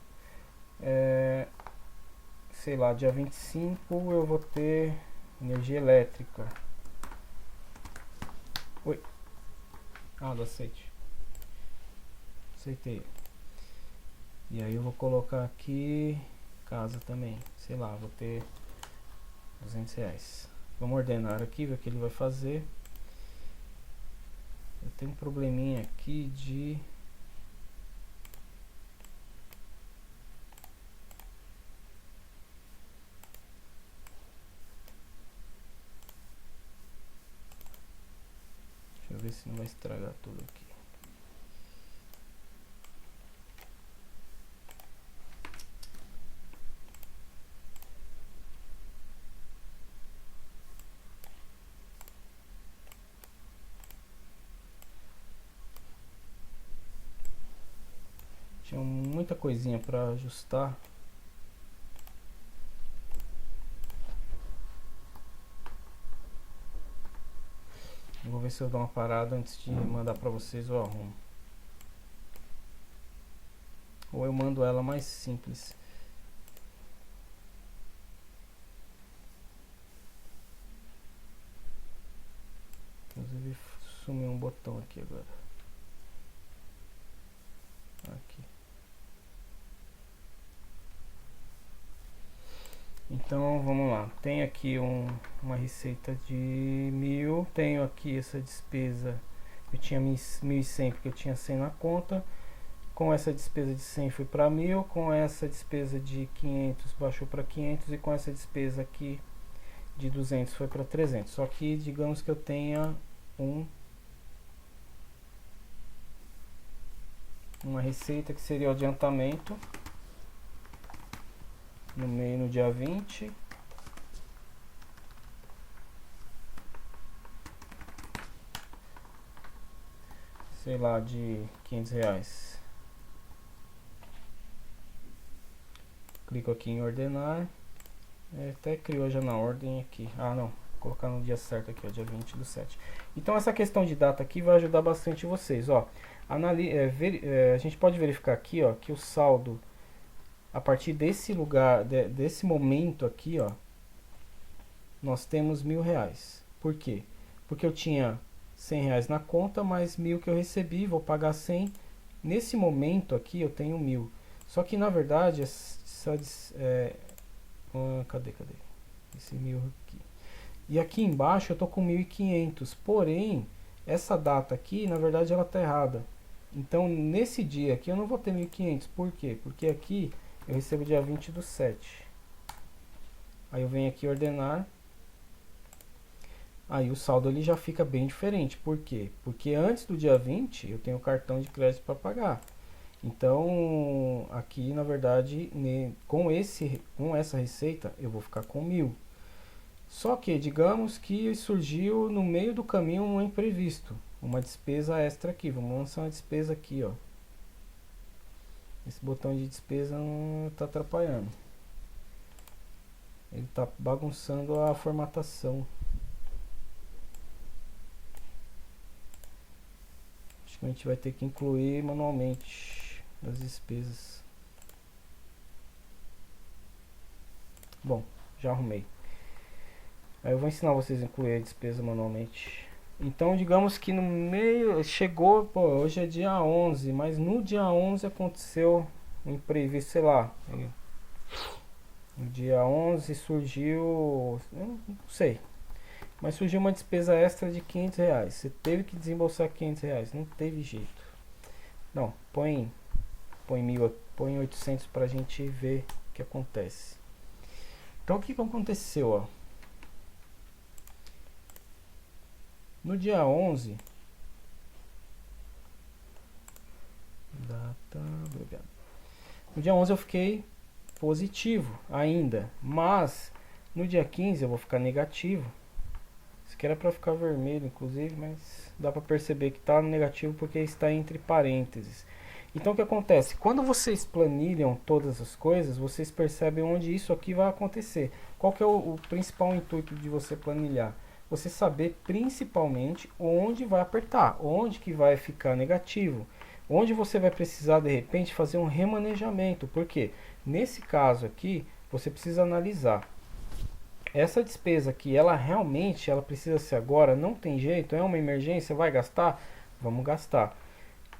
Sei lá, dia 25 eu vou ter energia elétrica. Oi. Do aceite. Aceitei. E aí eu vou colocar aqui casa também. Sei lá, vou ter R$200. Vamos ordenar aqui, ver o que ele vai fazer. Eu tenho um probleminha aqui de... Deixa eu ver se não vai estragar tudo aqui. Tinha muita coisinha para ajustar. Eu vou ver se eu dou uma parada antes de mandar pra vocês, eu arrumo. Ou eu mando ela mais simples. Inclusive sumiu um botão aqui agora. Aqui. Então vamos lá. Tem aqui uma receita de 1.000. Tenho aqui essa despesa. Eu tinha 1.100 porque eu tinha 100 na conta. Com essa despesa de 100 fui para 1.000. Com essa despesa de 500 baixou para 500. E com essa despesa aqui de 200 foi para 300. Só que digamos que eu tenha uma receita que seria o adiantamento no dia 20, sei lá, de R$500. Clico aqui em ordenar. Até criou já na ordem aqui. Ah, não. Vou colocar no dia certo aqui, ó, dia 20/7. Então essa questão de data aqui vai ajudar bastante vocês, ó. A gente pode verificar aqui, ó, que o saldo a partir desse lugar, desse momento aqui, ó, nós temos R$1.000. Por quê? Porque eu tinha R$100 na conta, mais 1.000 que eu recebi, vou pagar 100. Nesse momento aqui eu tenho 1.000. Só que na verdade, cadê? Esse 1.000 aqui. E aqui embaixo eu tô com 1.500. Porém, essa data aqui, na verdade, ela tá errada. Então, nesse dia aqui eu não vou ter 1.500. Por quê? Porque aqui eu recebo dia 20/7. Aí eu venho aqui ordenar. Aí o saldo ali já fica bem diferente. Por quê? Porque antes do dia 20 eu tenho cartão de crédito para pagar. Então, aqui na verdade, com essa receita eu vou ficar com 1.000. Só que digamos que surgiu no meio do caminho um imprevisto, uma despesa extra aqui. Vamos lançar uma despesa aqui, ó. Esse botão de despesa não está atrapalhando. Ele está bagunçando a formatação. Acho que a gente vai ter que incluir manualmente as despesas. Bom, já arrumei. Aí eu vou ensinar vocês a incluir a despesa manualmente. Então, digamos que no meio, chegou, pô, hoje é dia 11, mas no dia 11 aconteceu um imprevisto, sei lá. No dia 11 surgiu, eu não sei, mas surgiu uma despesa extra de R$500. Você teve que desembolsar R$500, não teve jeito. Não, põe 800 pra gente ver o que acontece. Então, o que aconteceu, ó? No dia 11, no dia 11 eu fiquei positivo ainda, mas no dia 15 eu vou ficar negativo. Isso aqui era para ficar vermelho, inclusive, mas dá para perceber que está negativo porque está entre parênteses. Então o que acontece? Quando vocês planilham todas as coisas, vocês percebem onde isso aqui vai acontecer. Qual que é o principal intuito de você planilhar? Você saber principalmente onde vai apertar, onde que vai ficar negativo, onde você vai precisar de repente fazer um remanejamento. Porque nesse caso aqui você precisa analisar essa despesa aqui, ela realmente precisa ser agora, não tem jeito, é uma emergência, vai gastar? Vamos gastar.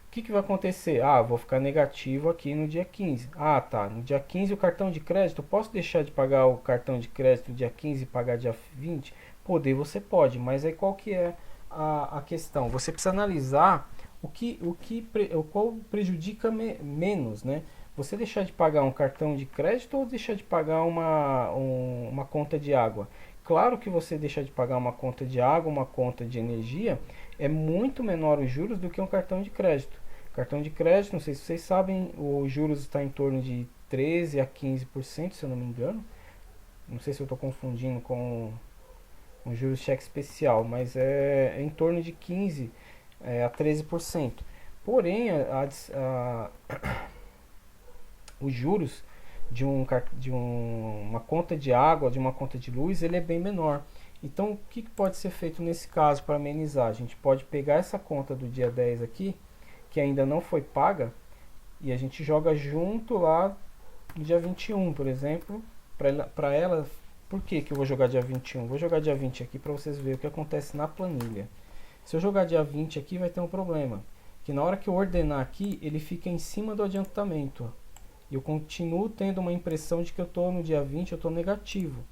O que vai acontecer? Ah, vou ficar negativo aqui no dia 15. Ah, tá, no dia 15 o cartão de crédito, posso deixar de pagar o cartão de crédito dia 15 e pagar dia 20? Poder você pode, mas aí qual que é a questão? Você precisa analisar qual prejudica menos, né? Você deixar de pagar um cartão de crédito ou deixar de pagar uma conta de água? Claro que você deixar de pagar uma conta de água, uma conta de energia, é muito menor os juros do que um cartão de crédito. Cartão de crédito, não sei se vocês sabem, os juros está em torno de 13 a 15%, se eu não me engano. Não sei se eu estou confundindo com um juros cheque especial, mas é em torno de 15 a 13%. Porém, os juros de uma conta de água, de uma conta de luz, ele é bem menor. Então, o que pode ser feito nesse caso para amenizar? A gente pode pegar essa conta do dia 10 aqui, que ainda não foi paga, e a gente joga junto lá no dia 21, por exemplo, para ela. Por que eu vou jogar dia 21? Vou jogar dia 20 aqui para vocês verem o que acontece na planilha. Se eu jogar dia 20 aqui, vai ter um problema, que na hora que eu ordenar aqui, ele fica em cima do adiantamento. E eu continuo tendo uma impressão de que eu estou no dia 20, eu estou negativo.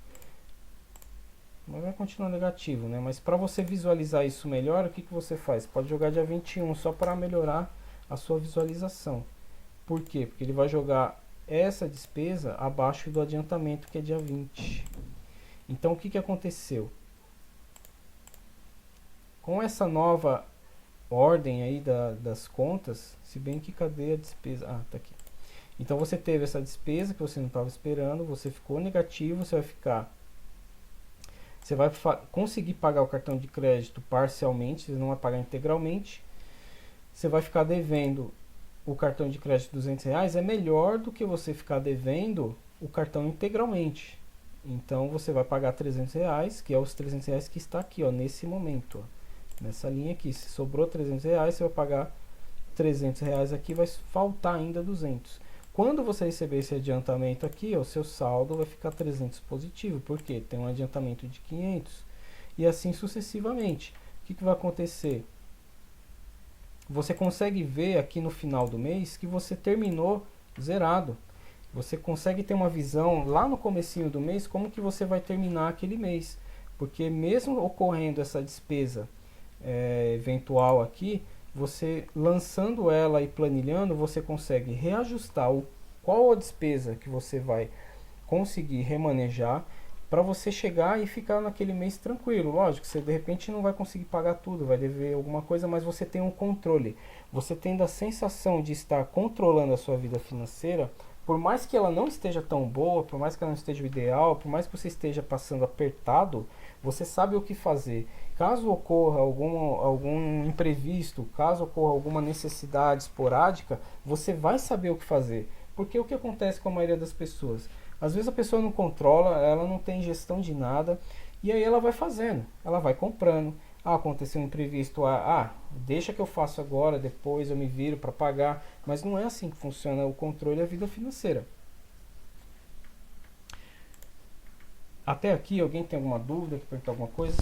Mas vai continuar negativo, né? Mas para você visualizar isso melhor, o que você faz? Pode jogar dia 21 só para melhorar a sua visualização. Por quê? Porque ele vai jogar essa despesa abaixo do adiantamento, que é dia 20. Então, o que aconteceu? Com essa nova ordem aí das contas, se bem que cadê a despesa? Ah, tá aqui. Então, você teve essa despesa que você não estava esperando, você ficou negativo, você vai conseguir pagar o cartão de crédito parcialmente, você não vai pagar integralmente. Você vai ficar devendo o cartão de crédito R$ 200, é melhor do que você ficar devendo o cartão integralmente. Então você vai pagar R$ 300, que é os R$ 300 que está aqui, ó, nesse momento, ó, nessa linha aqui. Se sobrou R$ 300, você vai pagar R$ 300 aqui, vai faltar ainda 200. Quando você receber esse adiantamento aqui, o seu saldo vai ficar 300 positivo, porque tem um adiantamento de 500 e assim sucessivamente. O que vai acontecer? Você consegue ver aqui no final do mês que você terminou zerado. Você consegue ter uma visão lá no comecinho do mês como que você vai terminar aquele mês, porque mesmo ocorrendo essa despesa eventual aqui, você lançando ela e planilhando, você consegue reajustar qual a despesa que você vai conseguir remanejar para você chegar e ficar naquele mês tranquilo. Lógico, você de repente não vai conseguir pagar tudo, vai dever alguma coisa, mas você tem um controle. Você tendo a sensação de estar controlando a sua vida financeira, por mais que ela não esteja tão boa, por mais que ela não esteja o ideal, por mais que você esteja passando apertado, você sabe o que fazer. Caso ocorra algum imprevisto, caso ocorra alguma necessidade esporádica, você vai saber o que fazer. Porque o que acontece com a maioria das pessoas? Às vezes a pessoa não controla, ela não tem gestão de nada, e aí ela vai fazendo, ela vai comprando. Ah, aconteceu um imprevisto, deixa que eu faço agora, depois eu me viro para pagar. Mas não é assim que funciona o controle da vida financeira. Até aqui, alguém tem alguma dúvida, quer perguntar alguma coisa?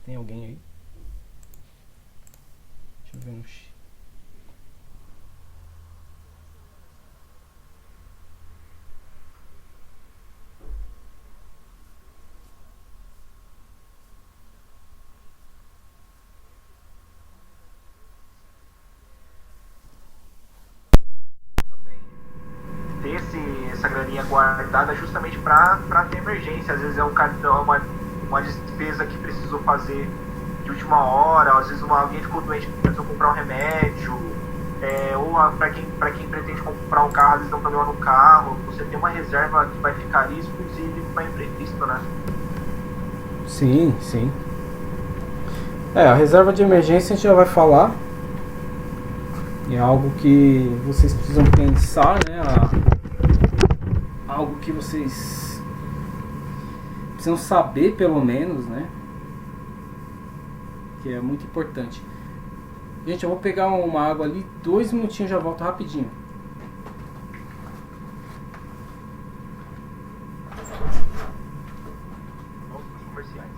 Tem alguém aí? Deixa eu ver no chat. Essa graninha guardada justamente para ter emergência. Às vezes é um cartão, uma despesa que precisou fazer de última hora, às vezes alguém ficou doente e precisou comprar um remédio, ou para quem pretende comprar um carro, às vezes dá um problema no carro, você tem uma reserva que vai ficar ali exclusiva para imprevisto, né? Sim, sim. A reserva de emergência a gente já vai falar. É algo que vocês precisam pensar, né? Algo que vocês precisam saber, pelo menos, né? Que é muito importante. Gente, eu vou pegar uma água ali, 2 minutinhos, já volto rapidinho. Vamos para os comerciais.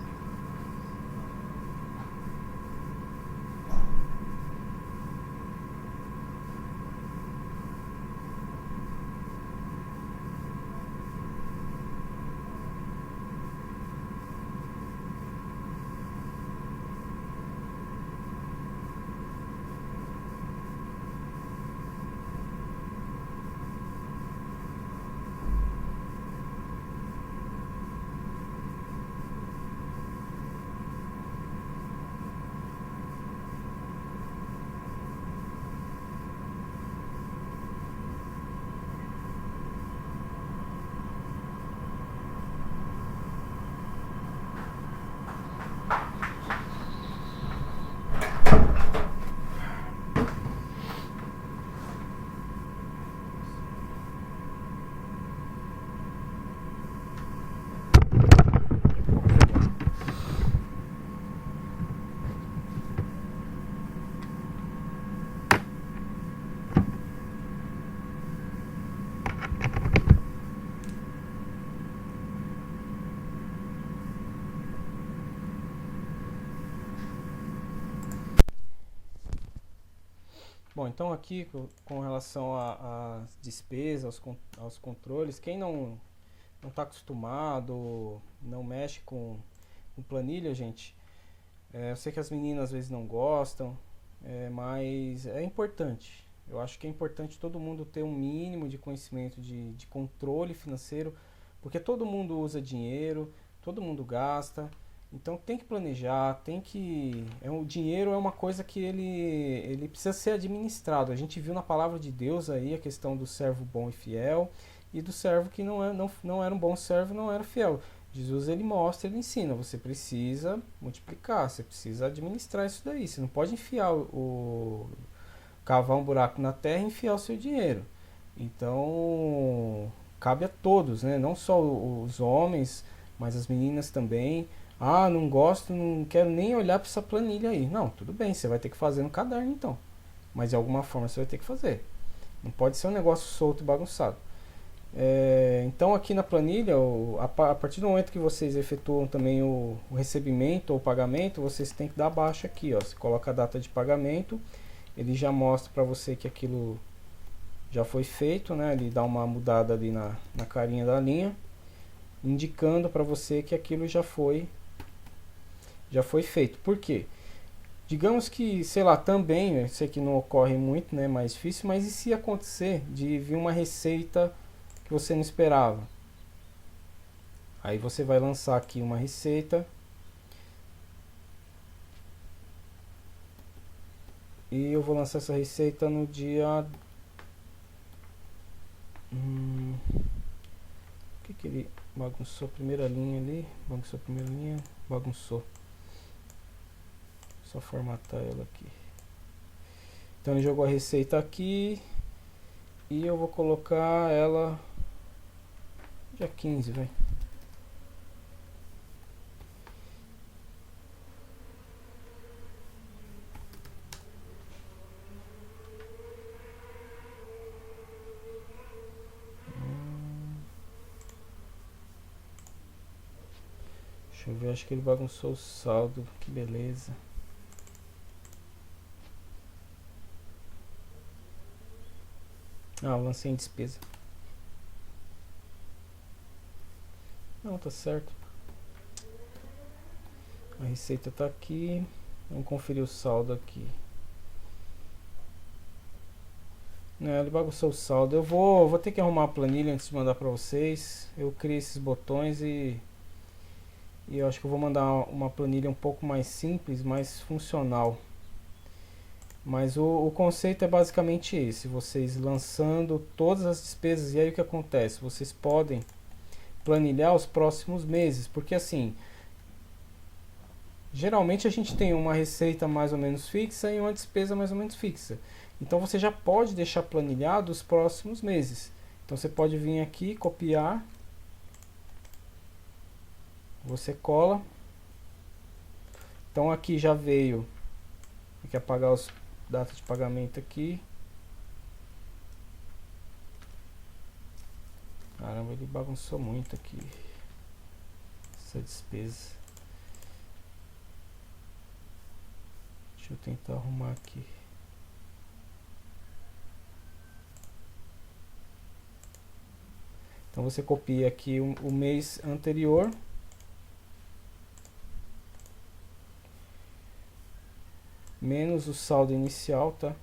Bom, então aqui com relação às despesas, aos controles, quem não está acostumado, não mexe com planilha, gente, eu sei que as meninas às vezes não gostam, mas é importante. Eu acho que é importante todo mundo ter um mínimo de conhecimento de controle financeiro, porque todo mundo usa dinheiro, todo mundo gasta, então tem que planejar, o dinheiro é uma coisa que ele precisa ser administrado. A gente viu na palavra de Deus aí a questão do servo bom e fiel e do servo que não era um bom servo, não era fiel. Jesus ele mostra, ele ensina, você precisa multiplicar, você precisa administrar isso daí. Você não pode cavar um buraco na terra e enfiar o seu dinheiro. Então, cabe a todos, né? Não só os homens, mas as meninas também. Ah, não gosto, não quero nem olhar para essa planilha aí. Não, tudo bem, você vai ter que fazer no caderno então. Mas de alguma forma você vai ter que fazer. Não pode ser um negócio solto e bagunçado. Então aqui na planilha, a partir do momento que vocês efetuam também o recebimento ou pagamento, vocês têm que dar baixa aqui, ó. Você coloca a data de pagamento, ele já mostra para você que aquilo já foi feito, né? Ele dá uma mudada ali na carinha da linha, indicando para você que aquilo já foi feito. Por quê? Digamos que, sei lá, também, eu sei que não ocorre muito, né? Mais difícil, mas e se acontecer de vir uma receita que você não esperava? Aí você vai lançar aqui uma receita e eu vou lançar essa receita no dia que ele bagunçou a primeira linha ali, bagunçou. Só formatar ela aqui. Então ele jogou a receita aqui e eu vou colocar ela dia 15, vai. Deixa eu ver, acho que ele bagunçou o saldo, que beleza. Ah, eu lancei em despesa. Não, tá certo. A receita tá aqui. Vamos conferir o saldo aqui. Ele bagunçou o saldo. Eu vou ter que arrumar a planilha antes de mandar pra vocês. Eu criei esses botões e eu acho que eu vou mandar uma planilha um pouco mais simples, mais funcional. Mas o conceito é basicamente esse: vocês lançando todas as despesas, e aí o que acontece? Vocês podem planilhar os próximos meses, porque assim, geralmente a gente tem uma receita mais ou menos fixa e uma despesa mais ou menos fixa. Então você já pode deixar planilhado os próximos meses. Então você pode vir aqui, copiar, você cola. Então aqui já veio, tem que apagar os data de pagamento aqui. Caramba, ele bagunçou muito aqui essa despesa. Deixa eu tentar arrumar aqui. Então você copia aqui o mês anterior. Menos o saldo inicial, tá?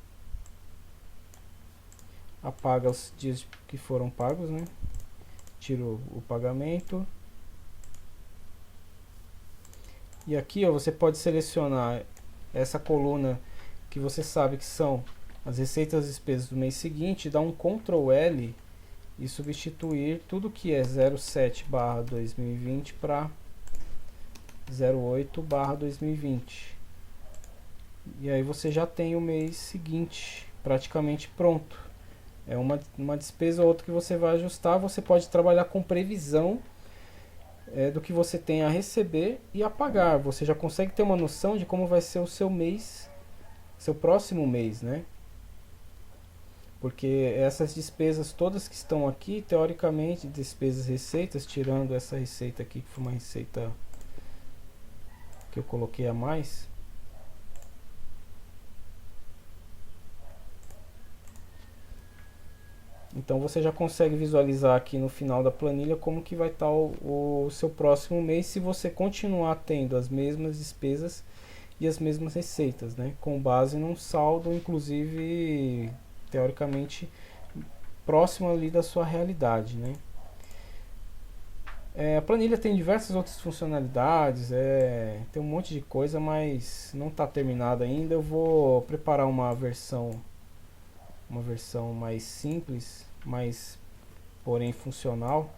Apaga os dias que foram pagos, né? Tira o pagamento. E aqui, ó, você pode selecionar essa coluna que você sabe que são as receitas e despesas do mês seguinte, dar um Ctrl L e substituir tudo que é 07/2020 para 08/2020. E aí você já tem o mês seguinte praticamente pronto. É uma despesa ou outra que você vai ajustar. Você pode trabalhar com previsão do que você tem a receber e a pagar. Você já consegue ter uma noção de como vai ser o seu mês, seu próximo mês, né? Porque essas despesas todas que estão aqui, teoricamente, despesas e receitas, tirando essa receita aqui, que foi uma receita que eu coloquei a mais. Então você já consegue visualizar aqui no final da planilha como que vai estar o seu próximo mês, se você continuar tendo as mesmas despesas e as mesmas receitas, né? Com base num saldo, inclusive, teoricamente, próximo ali da sua realidade, né? A planilha tem diversas outras funcionalidades, tem um monte de coisa, mas não está terminada ainda. Eu vou preparar uma versão mais simples, mas porém funcional,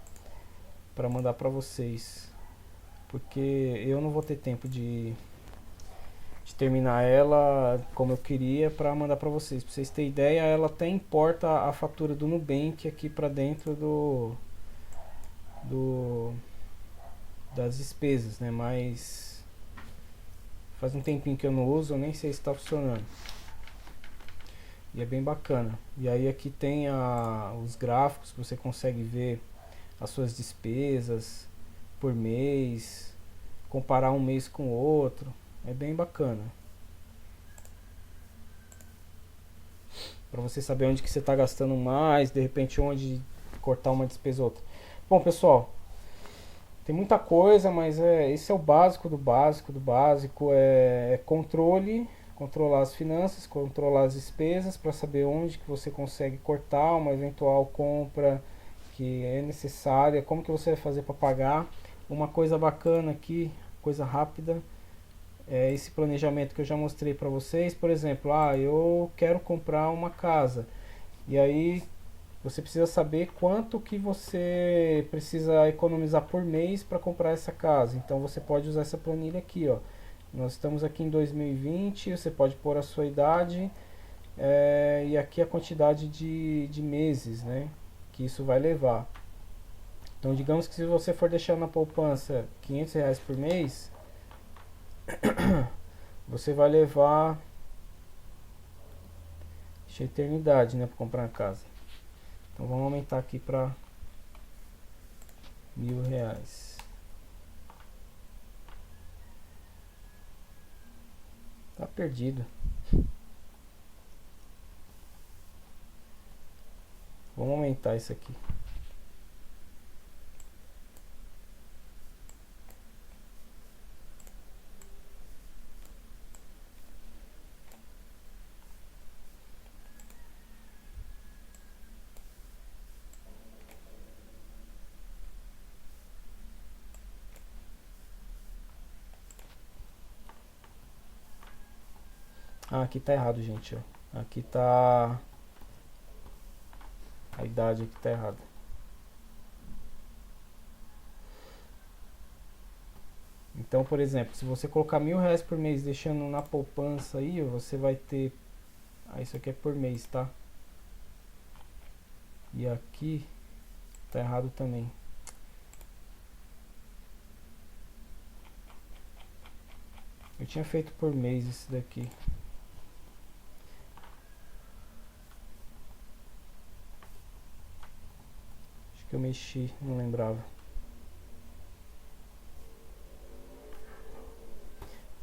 para mandar para vocês, porque eu não vou ter tempo de terminar ela como eu queria para mandar para vocês. Para vocês terem ideia, ela até importa a fatura do Nubank aqui para dentro das despesas, né? Mas faz um tempinho que eu não uso, eu nem sei se está funcionando. E é bem bacana. E aí aqui tem os gráficos que você consegue ver as suas despesas por mês, comparar um mês com o outro. É bem bacana. Para você saber onde que você está gastando mais, de repente onde cortar uma despesa ou outra. Bom, pessoal, tem muita coisa, mas esse é o básico do básico do básico. Controlar as finanças, controlar as despesas, para saber onde que você consegue cortar uma eventual compra que é necessária, como que você vai fazer para pagar. Uma coisa bacana aqui, coisa rápida, é esse planejamento que eu já mostrei para vocês. Por exemplo, eu quero comprar uma casa, e aí você precisa saber quanto que você precisa economizar por mês para comprar essa casa. Então você pode usar essa planilha aqui, ó. Nós estamos aqui em 2020, você pode pôr a sua idade e aqui a quantidade de meses, né, que isso vai levar. Então digamos que se você for deixar na poupança R$500 por mês, você vai levar a eternidade, né, para comprar uma casa. Então vamos aumentar aqui para R$1.000. Tá perdido. Vamos aumentar isso aqui. Aqui tá errado, gente, ó. Aqui tá a idade, aqui tá errada. Então, por exemplo, se você colocar R$1.000 por mês deixando na poupança aí, você vai ter... isso aqui é por mês, tá? E aqui tá errado também. Eu tinha feito por mês esse daqui. Acho que eu mexi, não lembrava.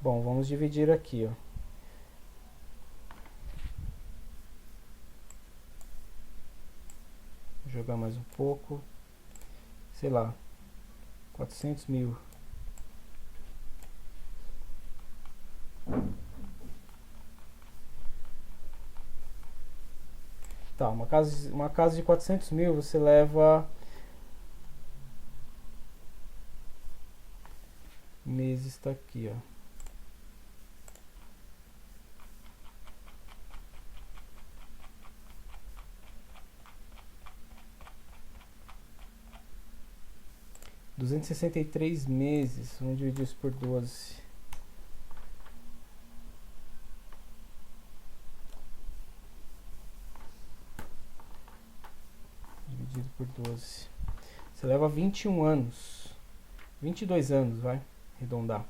Bom, vamos dividir aqui, ó. Vou jogar mais um pouco. Sei lá, 400 mil. Tá, uma casa de 400 mil você leva meses, tá aqui, ó. $263 vamos dividir isso por 12. Dividido por 12. Você leva 21 anos. 22 anos, vai arredondar.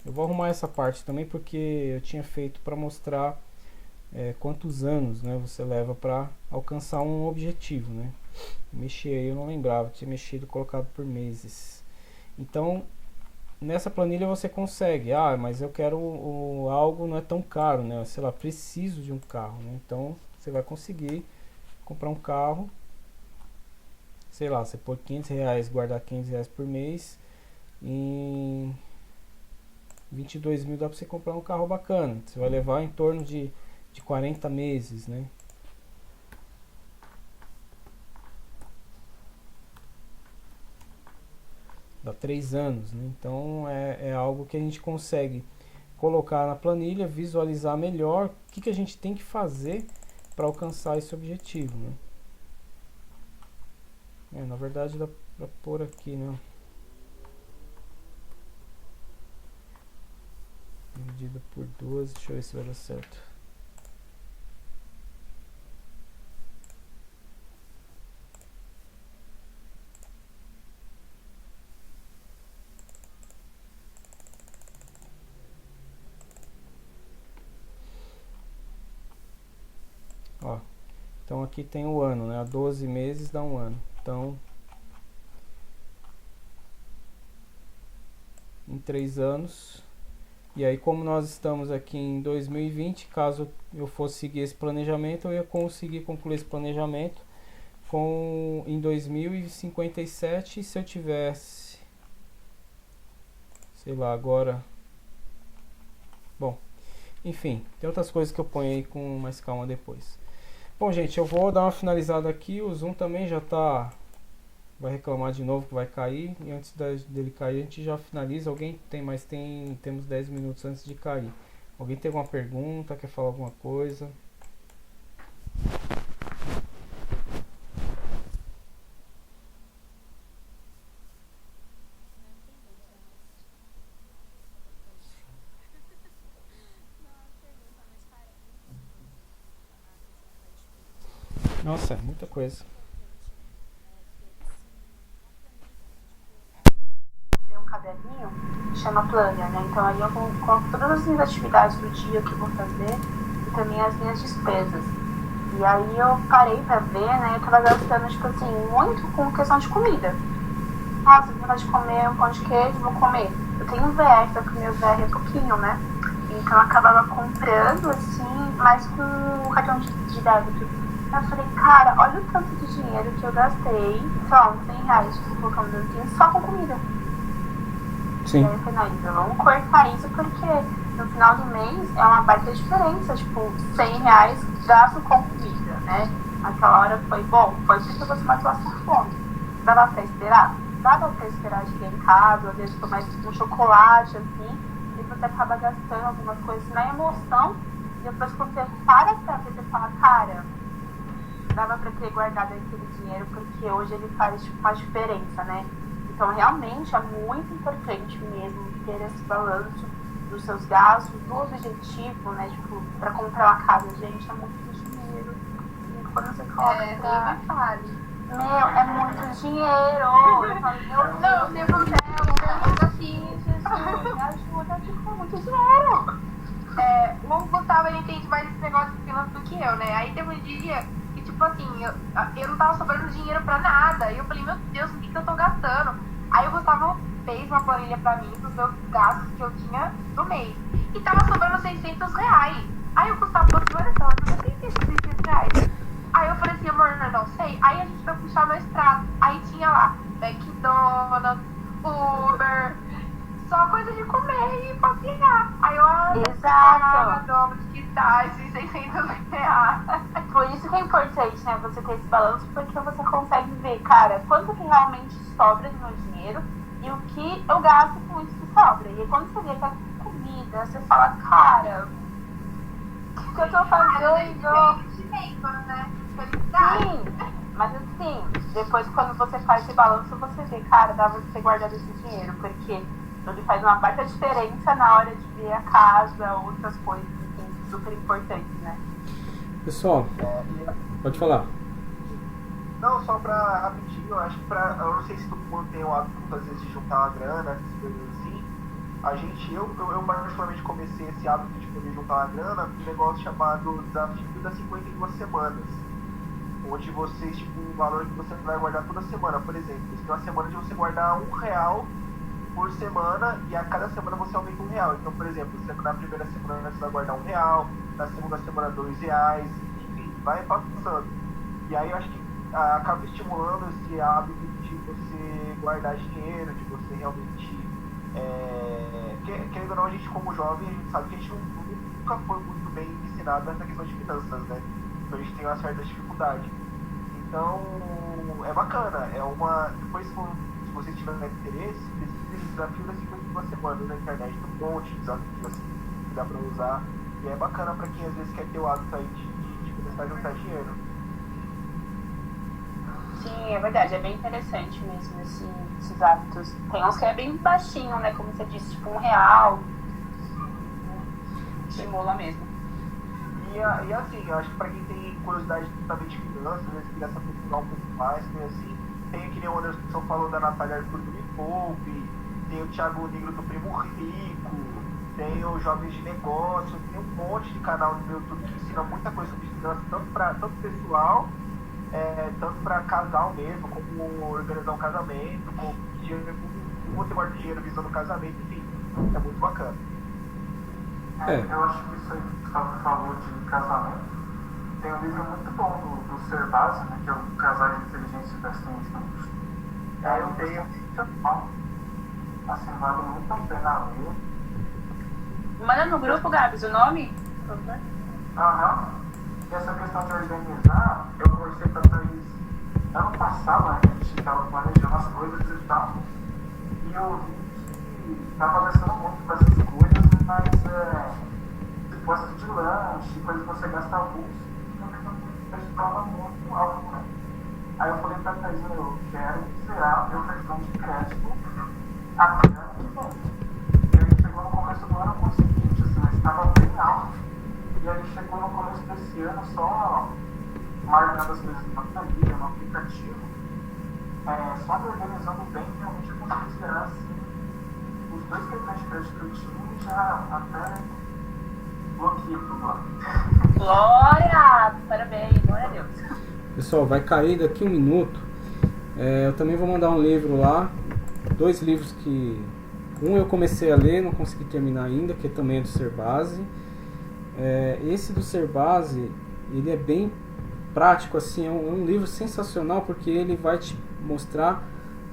Eu vou arrumar essa parte também porque eu tinha feito para mostrar quantos anos, né, você leva para alcançar um objetivo, né? Mexi aí, eu não lembrava, tinha mexido, colocado por meses. Então, nessa planilha você consegue, mas eu quero algo não é tão caro, né? Sei lá, preciso de um carro, né? Então, você vai conseguir comprar um carro, sei lá, você pôr R$500, guardar R$500 por mês, em 22 mil dá pra você comprar um carro bacana. Você vai levar em torno de 40 meses, né? Dá 3 anos, né? Então é algo que a gente consegue colocar na planilha, visualizar melhor o que a gente tem que fazer para alcançar esse objetivo, né? Na verdade dá para pôr aqui, né? Dividido por 12, deixa eu ver se vai dar certo. Ó, então aqui tem o ano, né? 12 meses dá um ano. Então, em 3 anos. E aí, como nós estamos aqui em 2020, caso eu fosse seguir esse planejamento, eu ia conseguir concluir esse planejamento em 2057. E se eu tivesse, sei lá, agora... Bom, enfim, tem outras coisas que eu ponho aí com mais calma depois. Bom, gente, eu vou dar uma finalizada aqui. O Zoom também já tá... vai reclamar de novo que vai cair. E antes dele cair, a gente já finaliza. Alguém tem mais? Temos 10 minutos antes de cair. Alguém tem alguma pergunta? Quer falar alguma coisa? Nossa, é muita coisa. Um caderninho que chama Planner, né? Então aí eu coloco todas as minhas atividades do dia que eu vou fazer e também as minhas despesas. E aí eu parei pra ver, né? Eu tava gastando, tipo assim, muito com questão de comida. Nossa, vou vontade de comer um pão de queijo, vou comer. Eu tenho um VR, só que o meu VR é pouquinho, né? Então eu acabava comprando, assim, mais com o cartão de débito. Eu falei, cara, olha o tanto de dinheiro que eu gastei, só uns R$100, tipo, colocando dentro, só com comida. Sim. E aí eu falei, não, então vamos cortar isso porque no final do mês é uma baita diferença, tipo, R$100 gasto com comida, né? Aquela hora foi bom, foi porque você matou a sua fome. Dava pra esperar? Dava pra esperar chegar em casa, às vezes tomar um chocolate, assim, e você acaba gastando algumas coisas na emoção, e depois quando você para pra ver, você fala, cara, dava pra ter guardado aquele dinheiro porque hoje ele faz tipo, uma diferença, né? Então realmente é muito importante mesmo ter esse balanço dos seus gastos, do objetivo, né? Tipo, pra comprar uma casa, gente, é muito dinheiro. E quando você coloca meu, é muito dinheiro. Eu falo, meu Deus do céu, assim, Jesus, me ajuda, tipo, é muito dinheiro. O Gustavo, ele entende mais esse negócio de finanças do que eu, né? Aí teve um dia que, tipo assim, eu não tava sobrando dinheiro pra nada. E eu falei, meu Deus, o que eu tô gastando? Aí o Gustavo fez uma planilha pra mim dos meus gastos que eu tinha no mês. E tava sobrando R$600. Aí o Gustavo falou, olha só, eu tenho R$600. Aí eu falei assim, amor, eu não sei. Aí a gente foi puxar meu extrato. Aí tinha lá, McDonald's, Uber, só coisa de comer e passear. Aí eu Exato. dobro de que tá esses R$600. Por isso que é importante, né, você ter esse balanço, porque você consegue ver, cara, quanto que realmente sobra do meu dinheiro e o que eu gasto com isso que sobra. E aí, quando você vê que é comida, você fala, cara, o que eu tô fazendo? Né? Sim, mas assim, depois quando você faz esse balanço, você vê, cara, dá pra você guardar esse dinheiro, porque ele faz uma baita diferença na hora de ver a casa, outras coisas, assim, super importantes, né? Pessoal, pode falar. Não, só pra rapidinho, eu acho que eu não sei se todo mundo tem o hábito muitas vezes de juntar uma grana, essas coisas assim. Eu particularmente comecei esse hábito de poder juntar uma grana com um negócio chamado Desafio das 52 Semanas. Onde você estipula um valor que você vai guardar toda semana. Por exemplo, você tem uma semana de você guardar R$1 por semana e a cada semana você aumenta R$1. Então, por exemplo, na primeira semana você vai guardar R$1, na segunda semana R$2, enfim. vai passando. E aí eu acho que acaba estimulando esse hábito de você guardar dinheiro, de você realmente, querendo ou não, a gente como jovem, a gente sabe que a gente nunca foi muito bem ensinado nessa questão de finanças, né? Então a gente tem uma certa dificuldade. Então é bacana, depois se você tiver interesse, esse desafio das 52 semanas na internet, tem um monte de desafios assim, que dá pra usar, e é bacana pra quem às vezes quer ter o hábito aí de começar a juntar dinheiro. Sim, é verdade, é bem interessante mesmo esses hábitos. Tem uns que é bem baixinho, né, como você disse, tipo R$1, estimula mesmo. E assim, eu acho que pra quem tem curiosidade também de finanças, às vezes queria se aprofundar um pouco mais, tem assim, tem que nem o Anderson falou da Natália Arthur do Me Poupe, tem o Thiago Negro do Primo Rico, tem o Jovens de Negócio, tem um monte de canal no YouTube que ensina muita coisa sobre finanças, tanto pessoal, tanto para casal mesmo, como organizar um casamento, como você guarda dinheiro visando o casamento, enfim, é muito bacana. Eu acho que isso aí que você falou de casamento, tem um livro muito bom do Serbasi, né, que é o Casais Inteligentes e Bastante Juntos. Eu tenho assim, vale muito a pena ler. Manda no grupo, Gabs, o nome? E essa questão de organizar, eu conversei com a Thaís ano passado, né, que a gente estava planejando as coisas e tal, e eu vi que estava gastando muito com essas coisas, mas postos de lanche, coisas que você gasta avulso, isso estava muito alto, né? Aí eu falei pra Thaís, eu quero zerar meu cartão de crédito até ano que vem. E aí chegou no começo do ano com o seguinte, assim, mas estava bem alto. E aí chegou no começo desse ano só marcando as coisas na planilha, no aplicativo, só me organizando bem, realmente eu consegui zerar assim, os 2 cartões de crédito que eu tinha e já até bloqueei tudo lá. Glória! Parabéns, glória a Deus. Pessoal, vai cair daqui 1 minuto. Eu também vou mandar um livro lá, 2 livros que um eu comecei a ler, não consegui terminar ainda, que também é do Serbasi. Esse do Serbasi, ele é bem prático, assim, é um livro sensacional, porque ele vai te mostrar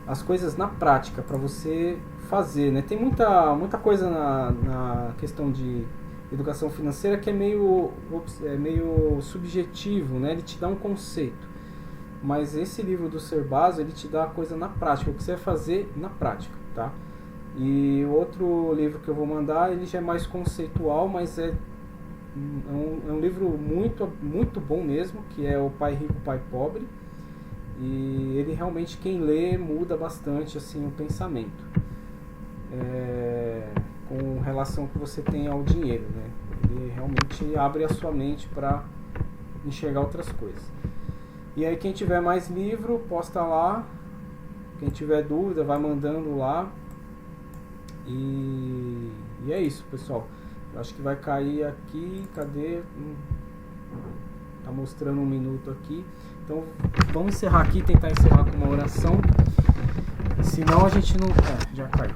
as coisas na prática para você fazer, né? Tem muita coisa na questão de educação financeira que é meio subjetivo, né? Ele te dá um conceito, mas esse livro do Serbasi, ele te dá a coisa na prática, o que você vai fazer na prática, tá? E o outro livro que eu vou mandar, ele já é mais conceitual, mas é um livro muito, muito bom mesmo, que é o Pai Rico, Pai Pobre, e ele realmente, quem lê, muda bastante assim o pensamento com relação que você tem ao dinheiro, né? Ele realmente abre a sua mente para enxergar outras coisas. E aí quem tiver mais livro, posta lá, quem tiver dúvida vai mandando lá, e é isso, pessoal. Eu acho que vai cair aqui, cadê? Tá mostrando 1 minuto aqui. Então vamos encerrar aqui, tentar encerrar com uma oração. Senão a gente não... já caiu.